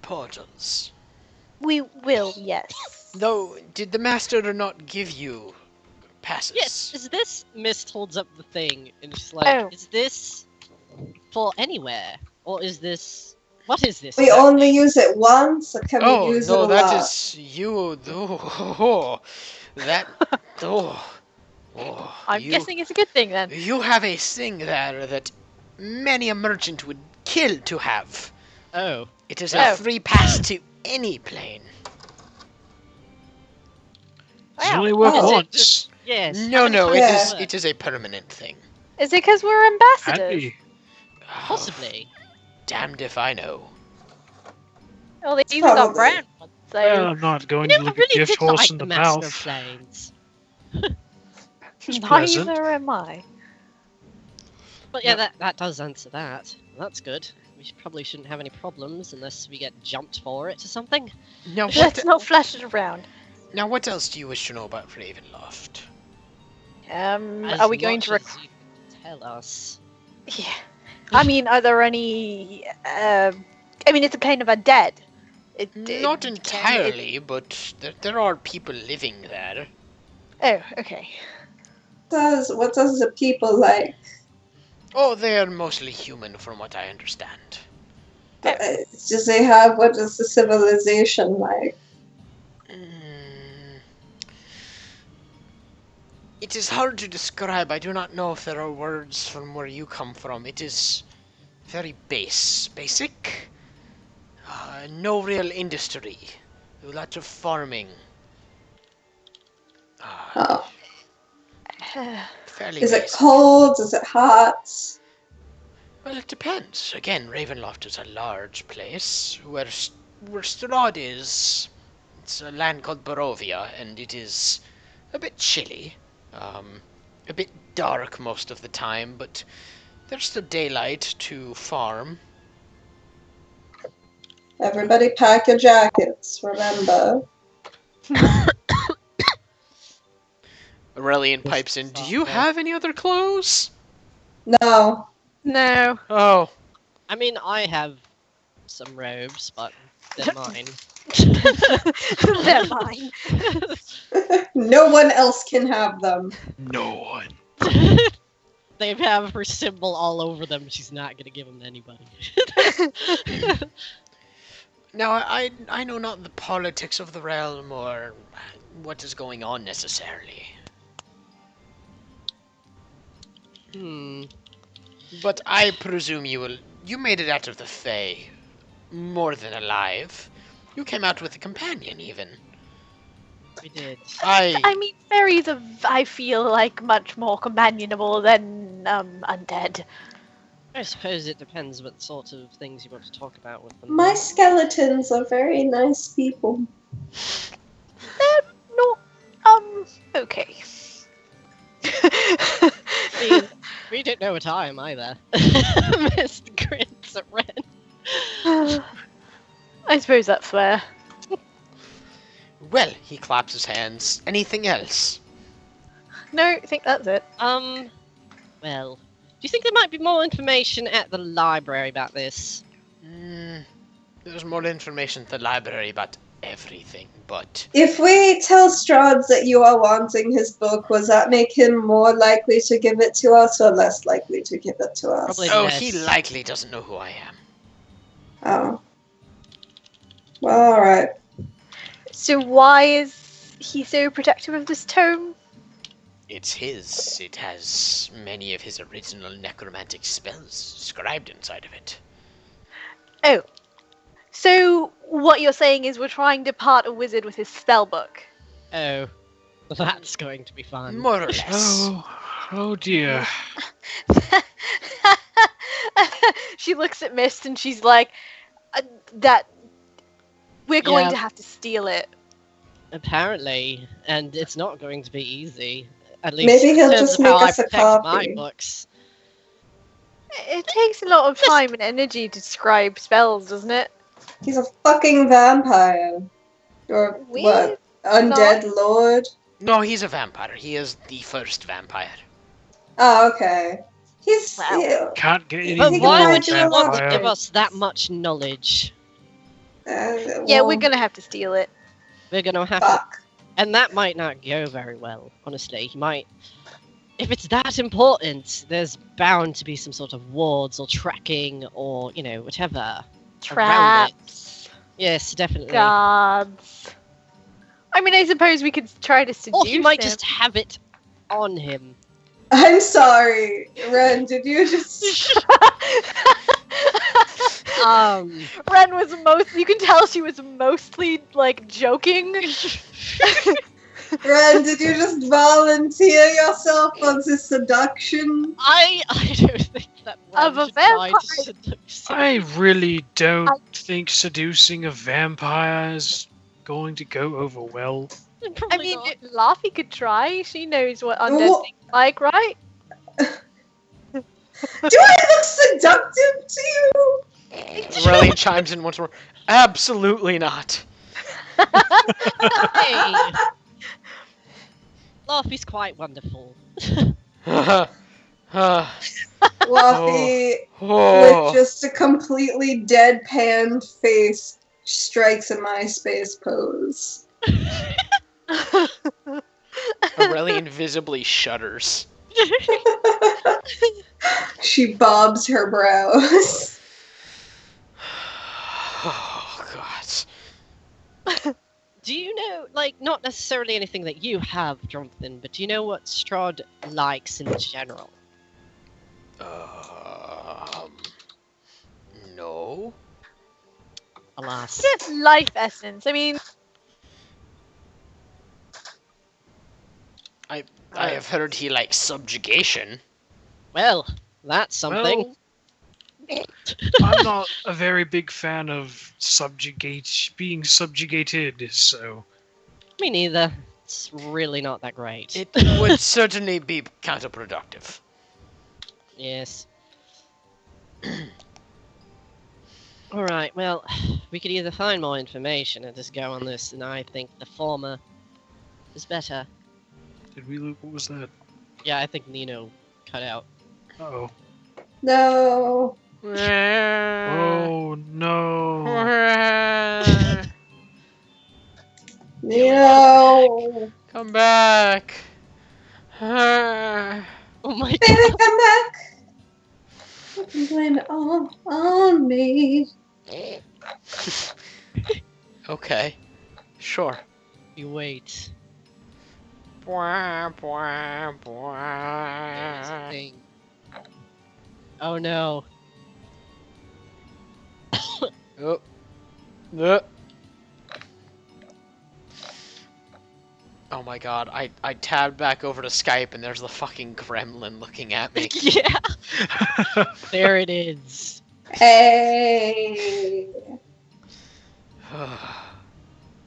portals? We will, yes. Though, did the master not give you passes? Yes, is this Mist holds up the thing and she's like, Oh. is this for anywhere? Or is this what is this? We only use it once, or can we use it no, a that lot? is you. Oh, that. Oh, I'm guessing it's a good thing then. You have a thing there that many a merchant would kill to have. Oh. It is Oh. a free pass to any plane. It's Wow. only work Oh. once. Yes. No, how many no, times it Yeah. is does it it is a permanent thing. Is it because we're ambassadors? Handy. Oh, Possibly. damned if I know. Well, they even got Probably. brown ones, so... Well, I'm not going You to never look really a gift did horse like in the the Master mouth. of Planes. It's pleasant. Neither am I. But yeah, Yep. that does answer that. That's good. We probably shouldn't have any problems unless we get jumped for it or something. Now Let's not flash it around. what else do you wish to know about Ravenloft? As Are we going much to... as you can tell us? Yeah. I mean, are there any... I mean, it's a plane of undead. Not entirely, but there are people living there. Oh, okay. What does the people like? Oh, they are mostly human, from what I understand. Does they have, what is the civilization like? It is hard to describe. I do not know if there are words from where you come from. It is very basic. No real industry. Lots of farming. Oh. Fairly Is it basic. cold? Is it hot? Well, it depends. Again, Ravenloft is a large place. Where Strahd is, it's a land called Barovia, and it is a bit chilly. A bit dark most of the time, but there's still daylight to farm. Everybody pack your jackets, remember. Aurelian pipes in, do you have any other clothes? No. No. Oh, I mean, I have some robes, but they're mine. They're mine. No one else can have them. No one. They have her symbol all over them. She's not gonna give them to anybody. now I know not the politics of the realm or what is going on necessarily. But I presume you made it out of the Fae more than alive. You came out with a companion, even. We did. I mean, fairies are, I feel like, much more companionable than undead. I suppose it depends what sort of things you want to talk about with them. My skeletons are very nice people. They're not, okay. I mean, we don't know what I am either. Mist grins at Ren. I suppose that's fair. Well, he claps his hands. Anything else? No, I think that's it. Well, do you think there might be more information at the library about this? There's more information at the library about everything, but If we tell Strahd that you are wanting his book, will that make him more likely to give it to us or less likely to give it to us? Probably oh, less. he likely doesn't know who I am. Oh. Well, alright. So why is he so protective of this tome? It's his. It has many of his original necromantic spells inscribed inside of it. Oh. So what you're saying is we're trying to part a wizard with his spell book. Oh, that's going to be fun. More or less. Oh dear. She looks at Mist and she's like, that we're going Yeah. to have to steal it. Apparently, and it's not going to be easy. At least Maybe in he'll terms just of how make I us a protect copy. my books. It takes a lot of time and energy to describe spells, doesn't it? He's a fucking vampire. Or We what? Undead lord? No, he's a vampire. He is the first vampire. Oh, okay. He's... Wow. Can't get any But He why can would you find want to vampire. give us that much knowledge? Yeah, well, we're gonna have to steal it. We're gonna have to, Fuck. and that might not go very well. Honestly, he might. If it's that important, there's bound to be some sort of wards or tracking or whatever. Traps. Yes, definitely. Guards. I mean, I suppose we could try to seduce Or he might him. just have it on him. I'm sorry. Ren, did you just... Ren was you can tell she was mostly, like, joking. Ren, did you just volunteer yourself on this seduction? I don't think that Of Ren a should try to vampire. seduce him. I really don't think seducing a vampire is going to go over well. I Probably mean, not. Laffy could try. She knows what undead Wha- things like, right? Do I look seductive to you? Aurelian chimes in once more. Absolutely not. Hey, Laffy's quite wonderful. Fluffy, Oh. with just a completely deadpan face, strikes a MySpace pose. Aurelian visibly shudders. She bobs her brows. Oh, God. Do you know, not necessarily anything that you have, Jonathan, but do you know what Strahd likes in general? No. Alas. Just life essence. I mean, I have heard he likes subjugation. Well, that's something. Well, I'm not a very big fan of being subjugated, so Me neither. It's really not that great. It would certainly be counterproductive. Yes. Alright, well, we could either find more information or just go on this, and I think the former is better. did we look? What was that? Yeah, I think Nino cut out. Uh-oh. No. Oh no. No. Come back. Oh my god. Baby, come back. You can blame it all on me. Okay. Sure. You wait. Bwah, bwah, There's a bwah. thing. Oh no. Oh. Oh my god, I tabbed back over to Skype and there's the fucking gremlin looking at me. Yeah. There it is. Hey.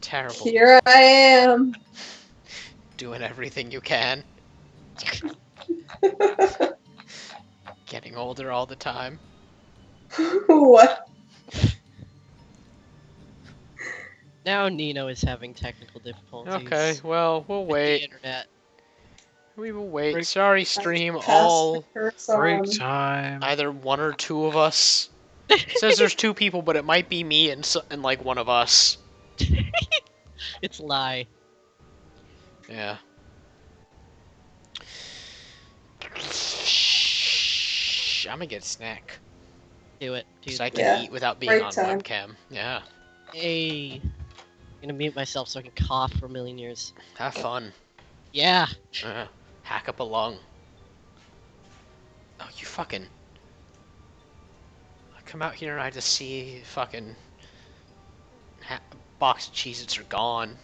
Terrible. Here I am. Doing everything you can. Getting older all the time. What? Now Nino is having technical difficulties. Okay, well, we'll with the wait. internet. We will wait. Break- Sorry, stream. Pass the All curse Break on. time. either one or two of us. It says there's two people, but it might be me and like one of us. It's lie. Yeah. I'm gonna get a snack. Do it. Because Dude. I can Yeah, eat without being break on time. webcam. Yeah. Hey. I'm gonna mute myself so I can cough for a million years. Have fun. Yeah. Hack up a lung. Oh, you fucking. I come out here and I just see fucking. Box of Cheez-Its are gone.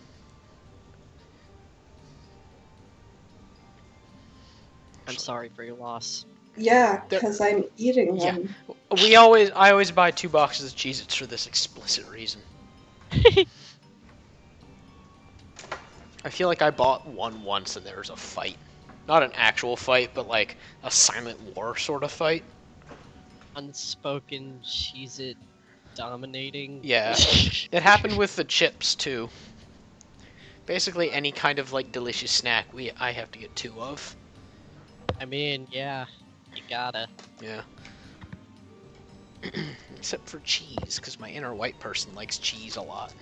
I'm sorry for your loss. Yeah, There- because I'm eating Yeah. them. I always buy 2 boxes of Cheez-Its for this explicit reason. I feel like I bought one once and there was a fight. Not an actual fight, but like a silent war sort of fight. Unspoken Cheez-It dominating. Yeah. It happened with the chips too. Basically any kind of like delicious snack I have to get 2 of. I mean, yeah. You gotta. Yeah. Except for cheese, because my inner white person likes cheese a lot.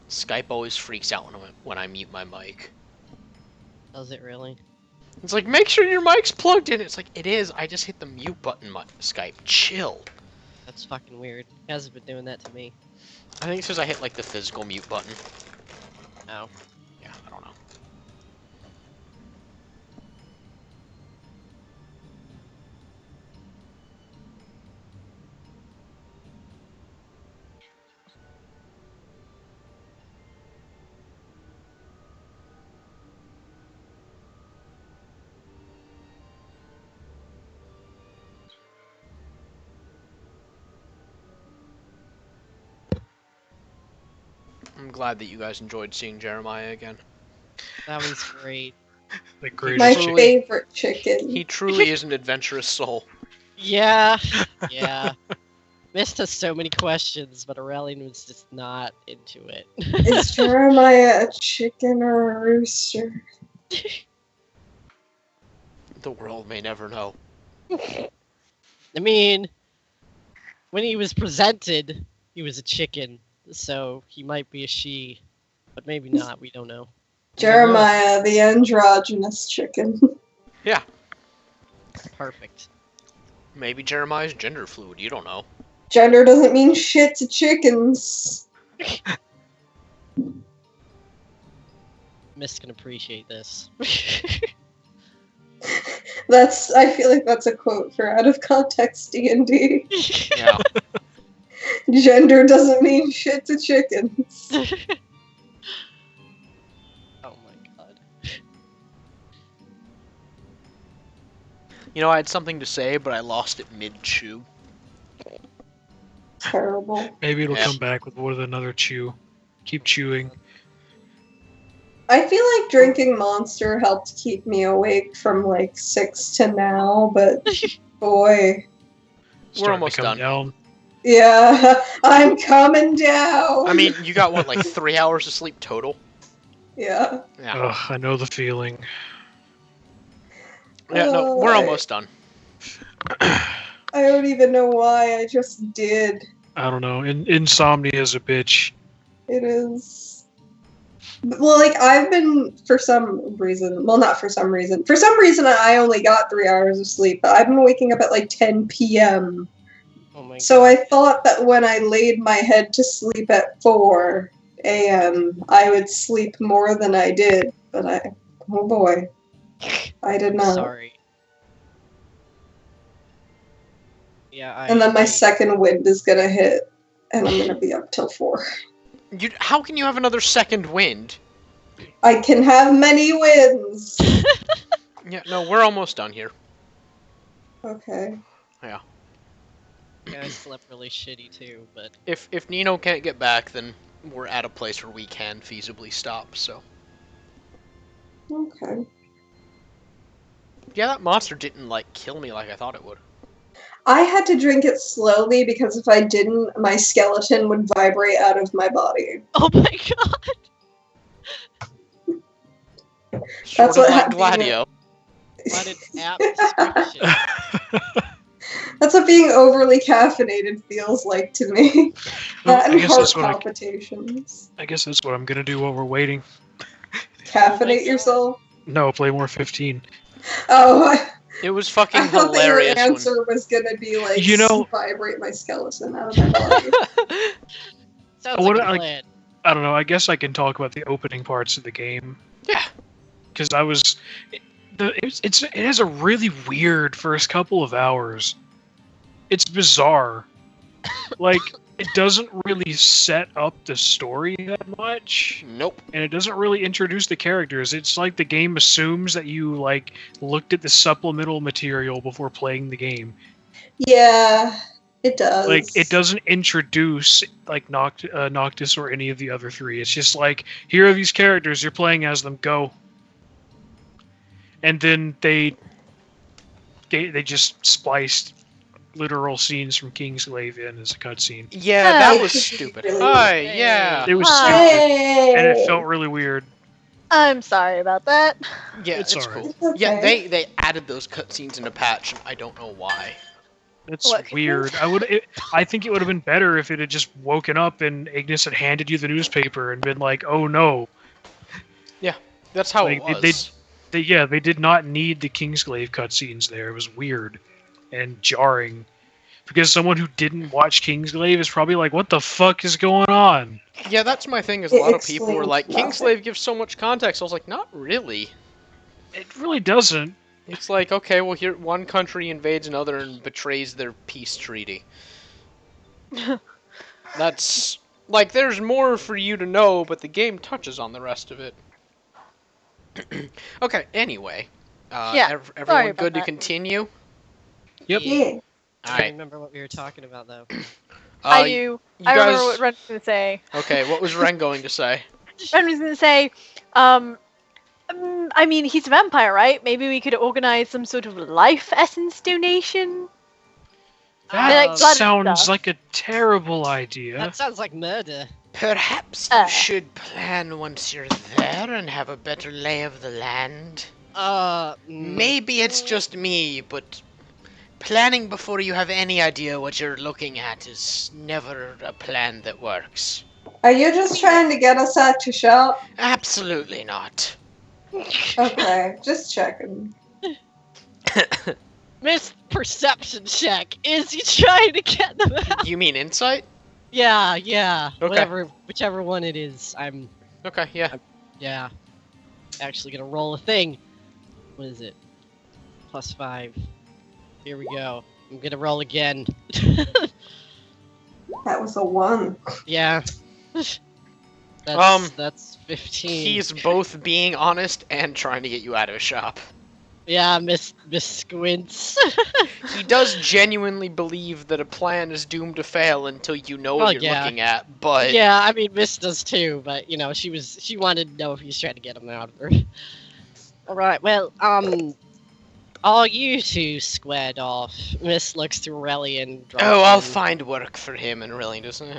Skype always freaks out when I mute my mic. Does it really? It's like, make sure your mic's plugged in. It's like, it is. I just hit the mute button, Skype. Chill. That's fucking weird. He hasn't been doing that to me. I think it's because I hit like the physical mute button. Oh. Yeah, I don't know. I'm glad that you guys enjoyed seeing Jeremiah again. That was great. The My greatest Truly. favorite chicken. He truly is an adventurous soul. Yeah. Yeah. Missed us so many questions, but Aurelian was just not into it. Is Jeremiah a chicken or a rooster? The world may never know. I mean, when he was presented, he was a chicken, so he might be a she, but maybe not. We don't know. Jeremiah, the androgynous chicken. Yeah. Perfect. Maybe Jeremiah's gender fluid. You don't know. Gender doesn't mean shit to chickens. Mist can appreciate this. I feel like that's a quote for out of context D&D. Yeah. Gender doesn't mean shit to chickens. Oh my god. You know, I had something to say, but I lost it mid-chew. Terrible. Maybe it'll Yeah. come back with another chew. Keep chewing. I feel like drinking Monster helped keep me awake from like 6 to now, but boy. Starting to almost come done. down. Yeah, I'm coming down. I mean, you got what, like 3 hours of sleep total? Yeah. Yeah. Ugh, I know the feeling. Yeah, no, we're almost done. I don't even know why, I just did. I don't know. Insomnia is a bitch. It is. Well, like, I've been, for some reason, well, not for some reason. For some reason, I only got 3 hours of sleep, but I've been waking up at like 10 p.m. Oh my So god. I thought that when I laid my head to sleep at 4 a.m., I would sleep more than I did, but oh boy, I did not. Sorry. Yeah, And then my I- second wind is gonna hit, and I'm gonna be up till 4. How can you have another second wind? I can have many winds! Yeah, no, we're almost done here. Okay. Yeah, I slept really shitty too, but If Nino can't get back, then we're at a place where we can feasibly stop, so. Okay. Yeah, that monster didn't, like, kill me like I thought it would. I had to drink it slowly because if I didn't, my skeleton would vibrate out of my body. Oh my god! Sort of what like being Gladio. What an apt description. That's what being overly caffeinated feels like to me. Well, That I and guess heart that's what palpitations. I guess that's what I'm gonna do while we're waiting. Caffeinate yourself? No, play more 15. Oh, It was fucking I thought that your hilarious when... answer was gonna be like, You know- vibrate my skeleton out of my body. Sounds What like a I- plan. I don't know. I guess I can talk about the opening parts of the game Yeah. because I was. It has a really weird first couple of hours. It's bizarre. Like it doesn't really set up the story that much, Nope. and it doesn't really introduce the characters. It's like the game assumes that you like looked at the supplemental material before playing the game. Yeah, it does. Like it doesn't introduce like Noctis or any of the other three. It's just like here are these characters, you're playing as them, go. And then they just spliced literal scenes from Kingsglaive in as a cutscene. Yeah, Hi. that was stupid. Hi, Hey. yeah. It was Hi. stupid, Hey! and it felt really weird. I'm sorry about that. Yeah, It's it's alright. cool. It's Yeah, okay. they added those cutscenes in a patch, and I don't know why. It's What? weird. I think it would have been better if it had just woken up and Ignis had handed you the newspaper and been like, "Oh no." That's how Like, it was. They did not need the Kingsglaive cutscenes there. It was weird and jarring. Because someone who didn't watch Kingsglaive is probably like, what the fuck is going on? Yeah, that's my thing, is a It lot of people were explains like, nothing. Kingslave gives so much context. I was like, not really. It really doesn't. It's like, okay, well, here one country invades another and betrays their peace treaty. That's... Like, there's more for you to know, but the game touches on the rest of it. Okay, anyway. Yeah, sorry Everyone about good to that. continue? Yep. Yeah. I don't Alright. remember what we were talking about though. I do. You I remember guys- what Ren was going to say. Okay, what was Ren going to say? Ren was going to say, I mean, he's a vampire, right? Maybe we could organize some sort of life essence donation? That like blood sounds stuff. like a terrible idea. That sounds like murder. Perhaps Uh. you should plan once you're there and have a better lay of the land. Maybe it's just me, but planning before you have any idea what you're looking at is never a plan that works. Are you just trying to get us out to shop? Absolutely not. Okay, just checking. Miss perception check. Is he trying to get them out? You mean insight? Yeah, yeah. Okay. Whichever one it is. Okay, yeah. Yeah. Actually gonna roll a thing. What is it? +5. Here we go. I'm gonna roll again. That was a 1. Yeah. Um, That's 15. He's both being honest and trying to get you out of a shop. Yeah, Miss Squints. He does genuinely believe that a plan is doomed to fail until you know Well, what you're yeah. looking at, but... Yeah, I mean Miss does too, but you know, she wanted to know if he's trying to get him out of her. Alright, well, all you two squared off. Miss looks to Relian. Oh, I'll find work for him, and really doesn't...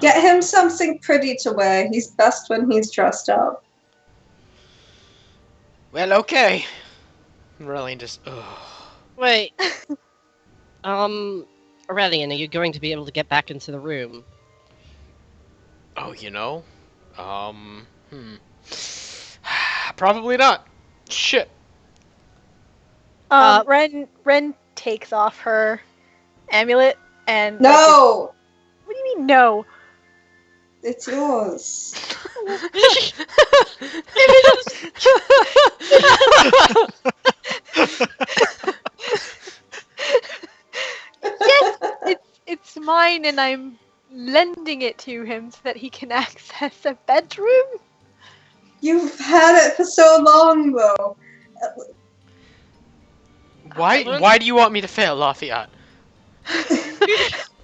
Get him something pretty to wear. He's best when he's dressed up. Well, okay. Really just... Ugh. Wait. Aurelian, are you going to be able to get back into the room? Oh, you know? Probably not. Shit. Ren takes off her amulet and... No! What do you mean, no? It's yours. Yes, it's mine, and I'm lending it to him so that he can access a bedroom. You've had it for so long, though. Why do you want me to fail, Lafayette?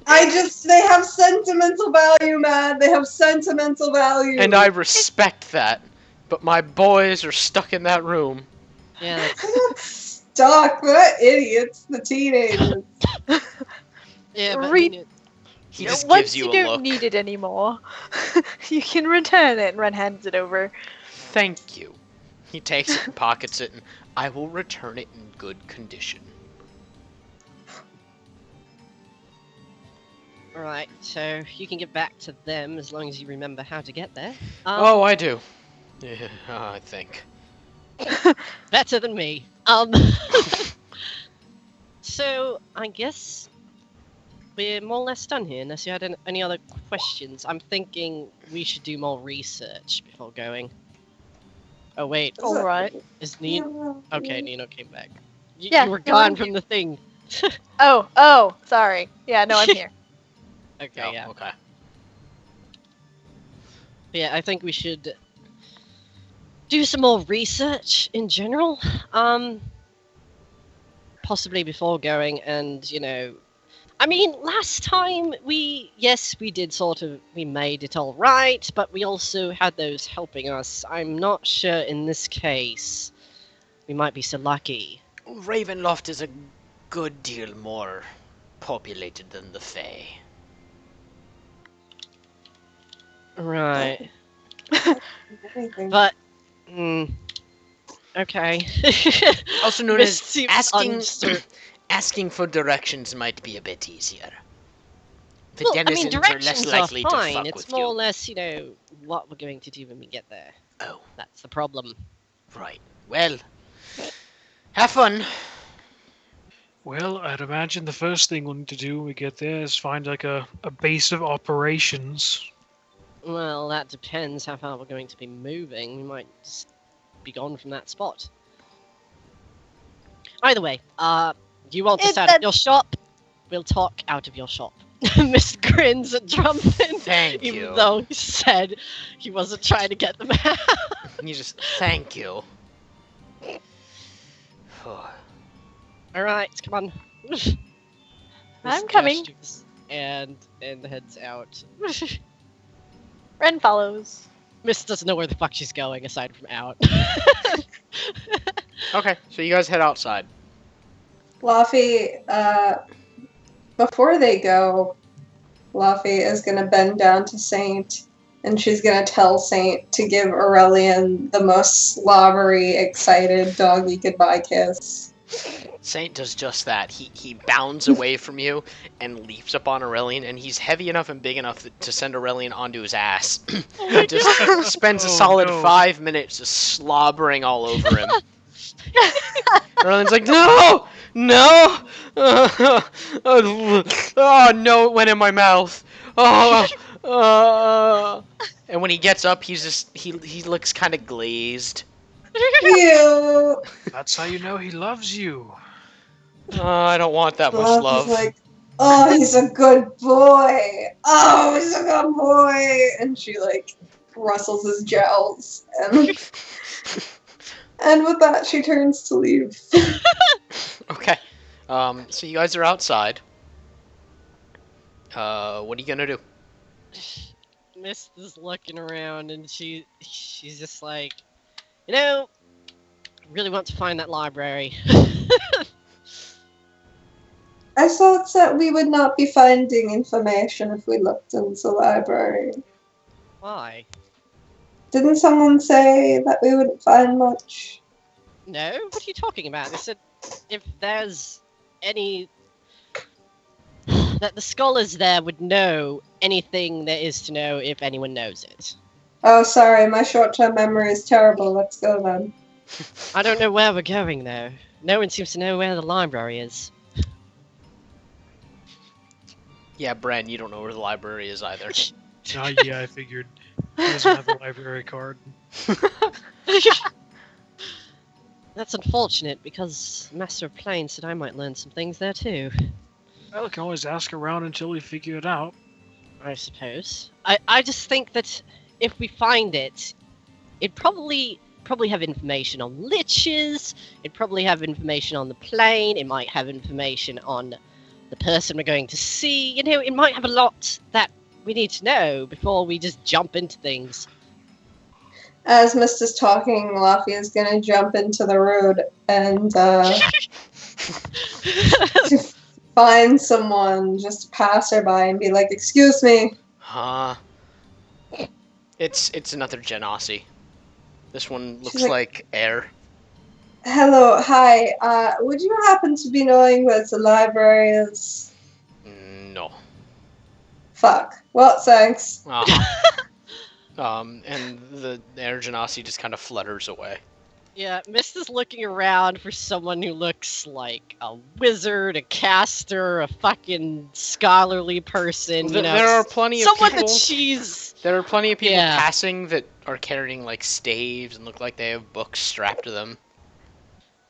They have sentimental value, man. They have sentimental value. And I respect that, but my boys are stuck in that room. Yeah, that's, They got stuck. What idiots, the teenagers. yeah, but Read- He just Once gives you a don't look. need it anymore, you can return it, and Ren hands it over. Thank you. He takes it and pockets it, and I will return it in good condition. Right, so you can get back to them as long as you remember how to get there. Oh, I do. Yeah, I think. Better than me. So I guess we're more or less done here, unless you had any other questions. I'm thinking we should do more research before going. Oh wait, Is All it- right. is Nino? Okay, Nino came back. Yeah, You were no, I'm gone from the thing. Oh, sorry. Yeah, no, I'm here. Okay, Oh, yeah. okay. Yeah, I think we should do some more research in general. Possibly before going, and I mean, last time we did we made it all right, but we also had those helping us. I'm not sure in this case we might be so lucky. Ravenloft is a good deal more populated than the Fae. Right, Anything. but okay. Also known This as seems asking asking for directions might be a bit easier. The Well, I mean, denizens are directions less likely are to fine. fuck It's with more or you. less, what we're going to do when we get there. Oh, That's the problem. right. Well, have fun. Well, I'd imagine the first thing we'll need to do when we get there is find like a base of operations. Well, that depends how far we're going to be moving. We might just be gone from that spot. Either way, you want this It- out of that- your shop? We'll talk out of your shop. Miss grins at Drumpin, Thank even you. though he said he wasn't trying to get them out. You just thank you. Alright, come on. I'm Miss coming. gestures and heads out. Ren follows. Miss doesn't know where the fuck she's going aside from out. Okay, so you guys head outside. Luffy, before they go, Luffy is gonna bend down to Saint, and she's gonna tell Saint to give Aurelian the most slobbery, excited doggy goodbye kiss. Saint does just that. He bounds away from you and leaps up on Aurelian, and he's heavy enough and big enough to send Aurelian onto his ass. And just spends a Oh, solid no. 5 minutes just slobbering all over him. Aurelian's like, no! No! Oh, no, it went in my mouth. And when he gets up, he's just, he looks kind of glazed. Ew! That's how you know he loves you. I don't want that much Luffy's love. like, oh, he's a good boy. Oh, he's a good boy. And she like rustles his jowls, and and with that, she turns to leave. Okay. So you guys are outside. What are you gonna do? Miss is looking around and she's just like, really want to find that library. I thought that we would not be finding information if we looked in the library. Why? Didn't someone say that we wouldn't find much? No? What are you talking about? They said if there's any... that the scholars there would know anything there is to know if anyone knows it. Oh, sorry, my short-term memory is terrible. Let's go then. I don't know where we're going, though. No one seems to know where the library is. Yeah, Bren, you don't know where the library is either. Yeah, I figured he doesn't have a library card. That's unfortunate, because Master of Planes said I might learn some things there, too. Well, we can always ask around until we figure it out. I suppose. I just think that if we find it, it'd probably have information on liches, it'd probably have information on the plane, it might have information on the person we're going to see, it might have a lot that we need to know before we just jump into things. As Mist is talking, Laffy is gonna jump into the road and find someone, just a passerby, and be like, "Excuse me." Huh. It's another Genasi. This one She's looks like air. "Hello, hi. Would you happen to be knowing where the library is?" No. Fuck. Well, thanks. And the air Genasi just kind of flutters away. Yeah, Mist is looking around for someone who looks like a wizard, a caster, a fucking scholarly person. You know, There are plenty of someone people. that she's. There are plenty of people Yeah. passing that are carrying like staves and look like they have books strapped to them.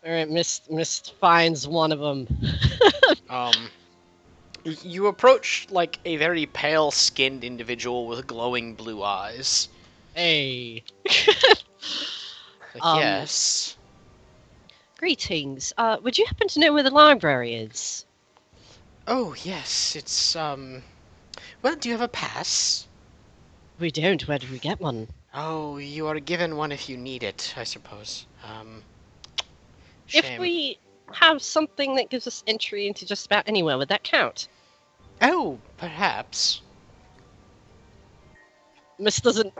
All right, Mist finds one of them. You approach like a very pale-skinned individual with glowing blue eyes. Hey. Like, yes. Greetings. Would you happen to know where the library is? Oh, yes. It's well, do you have a pass? We don't. Where did we get one? Oh, you are given one if you need it, I suppose. If Shame. we have something that gives us entry into just about anywhere, would that count? Oh, perhaps. Mist doesn't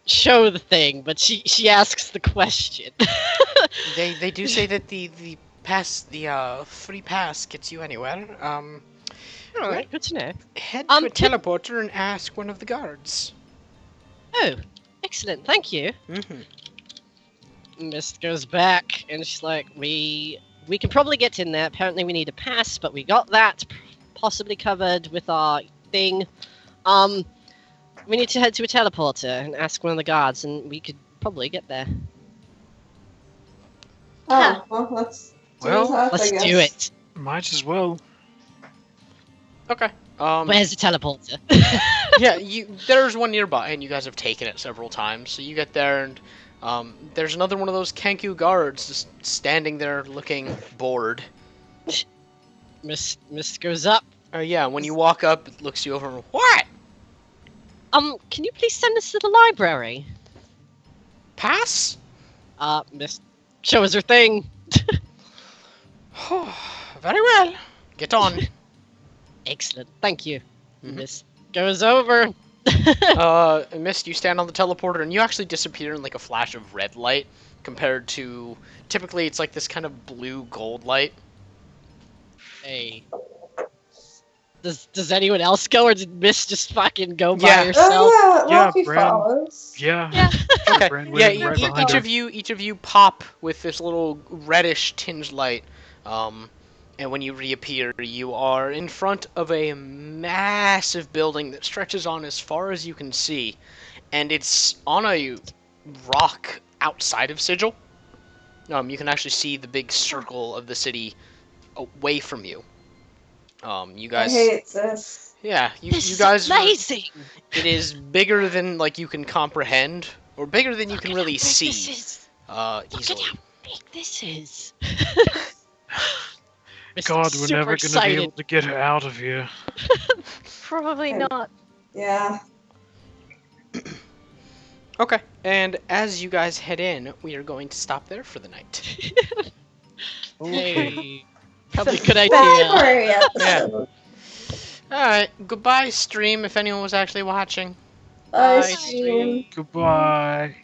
show the thing, but she asks the question. They do say that the free pass gets you anywhere. All right, good to know. Head to a teleporter and ask one of the guards. Oh, excellent. Thank you. Mist goes back and she's like, we can probably get in there. Apparently we need a pass, but we got that possibly covered with our thing. We need to head to a teleporter and ask one of the guards, and we could probably get there. Oh, well, let's do Well, that, I Let's guess. do it. Might as well. Okay. Where's the teleporter? Yeah, there's one nearby, and you guys have taken it several times. So you get there, and there's another one of those Kenku guards just standing there looking bored. Mist goes up. Yeah, when you walk up, it looks you over and, what? Can you please send us to the library? Pass? Mist shows her thing. Very well. Get on. Excellent, thank you. Mhm. Mist goes over. Mist, you stand on the teleporter, and you actually disappear in like a flash of red light, compared to typically it's like this kind of blue gold light. Hey. Does anyone else go, or did Mist just fucking go by Yeah. herself? Oh, yeah, Yeah, Luffy Bran. follows. Yeah. Okay. Brand Yeah, right behind her. each of you pop with this little reddish tinged light, and when you reappear, you are in front of a massive building that stretches on as far as you can see, and it's on a rock outside of Sigil. You can actually see the big circle of the city away from you. You I guys, hate this. yeah, you This guys, is amazing. it is bigger than like you can comprehend, or bigger than you can really see. This is. Look Easily. at how big this is. God, we're never gonna be able to get her out of here. Probably Okay. not. Yeah. Okay, and as you guys head in, we are going to stop there for the night. Hey. Probably a good idea. Library episode. Alright, goodbye, stream, if anyone was actually watching. Bye, Bye, stream. Goodbye.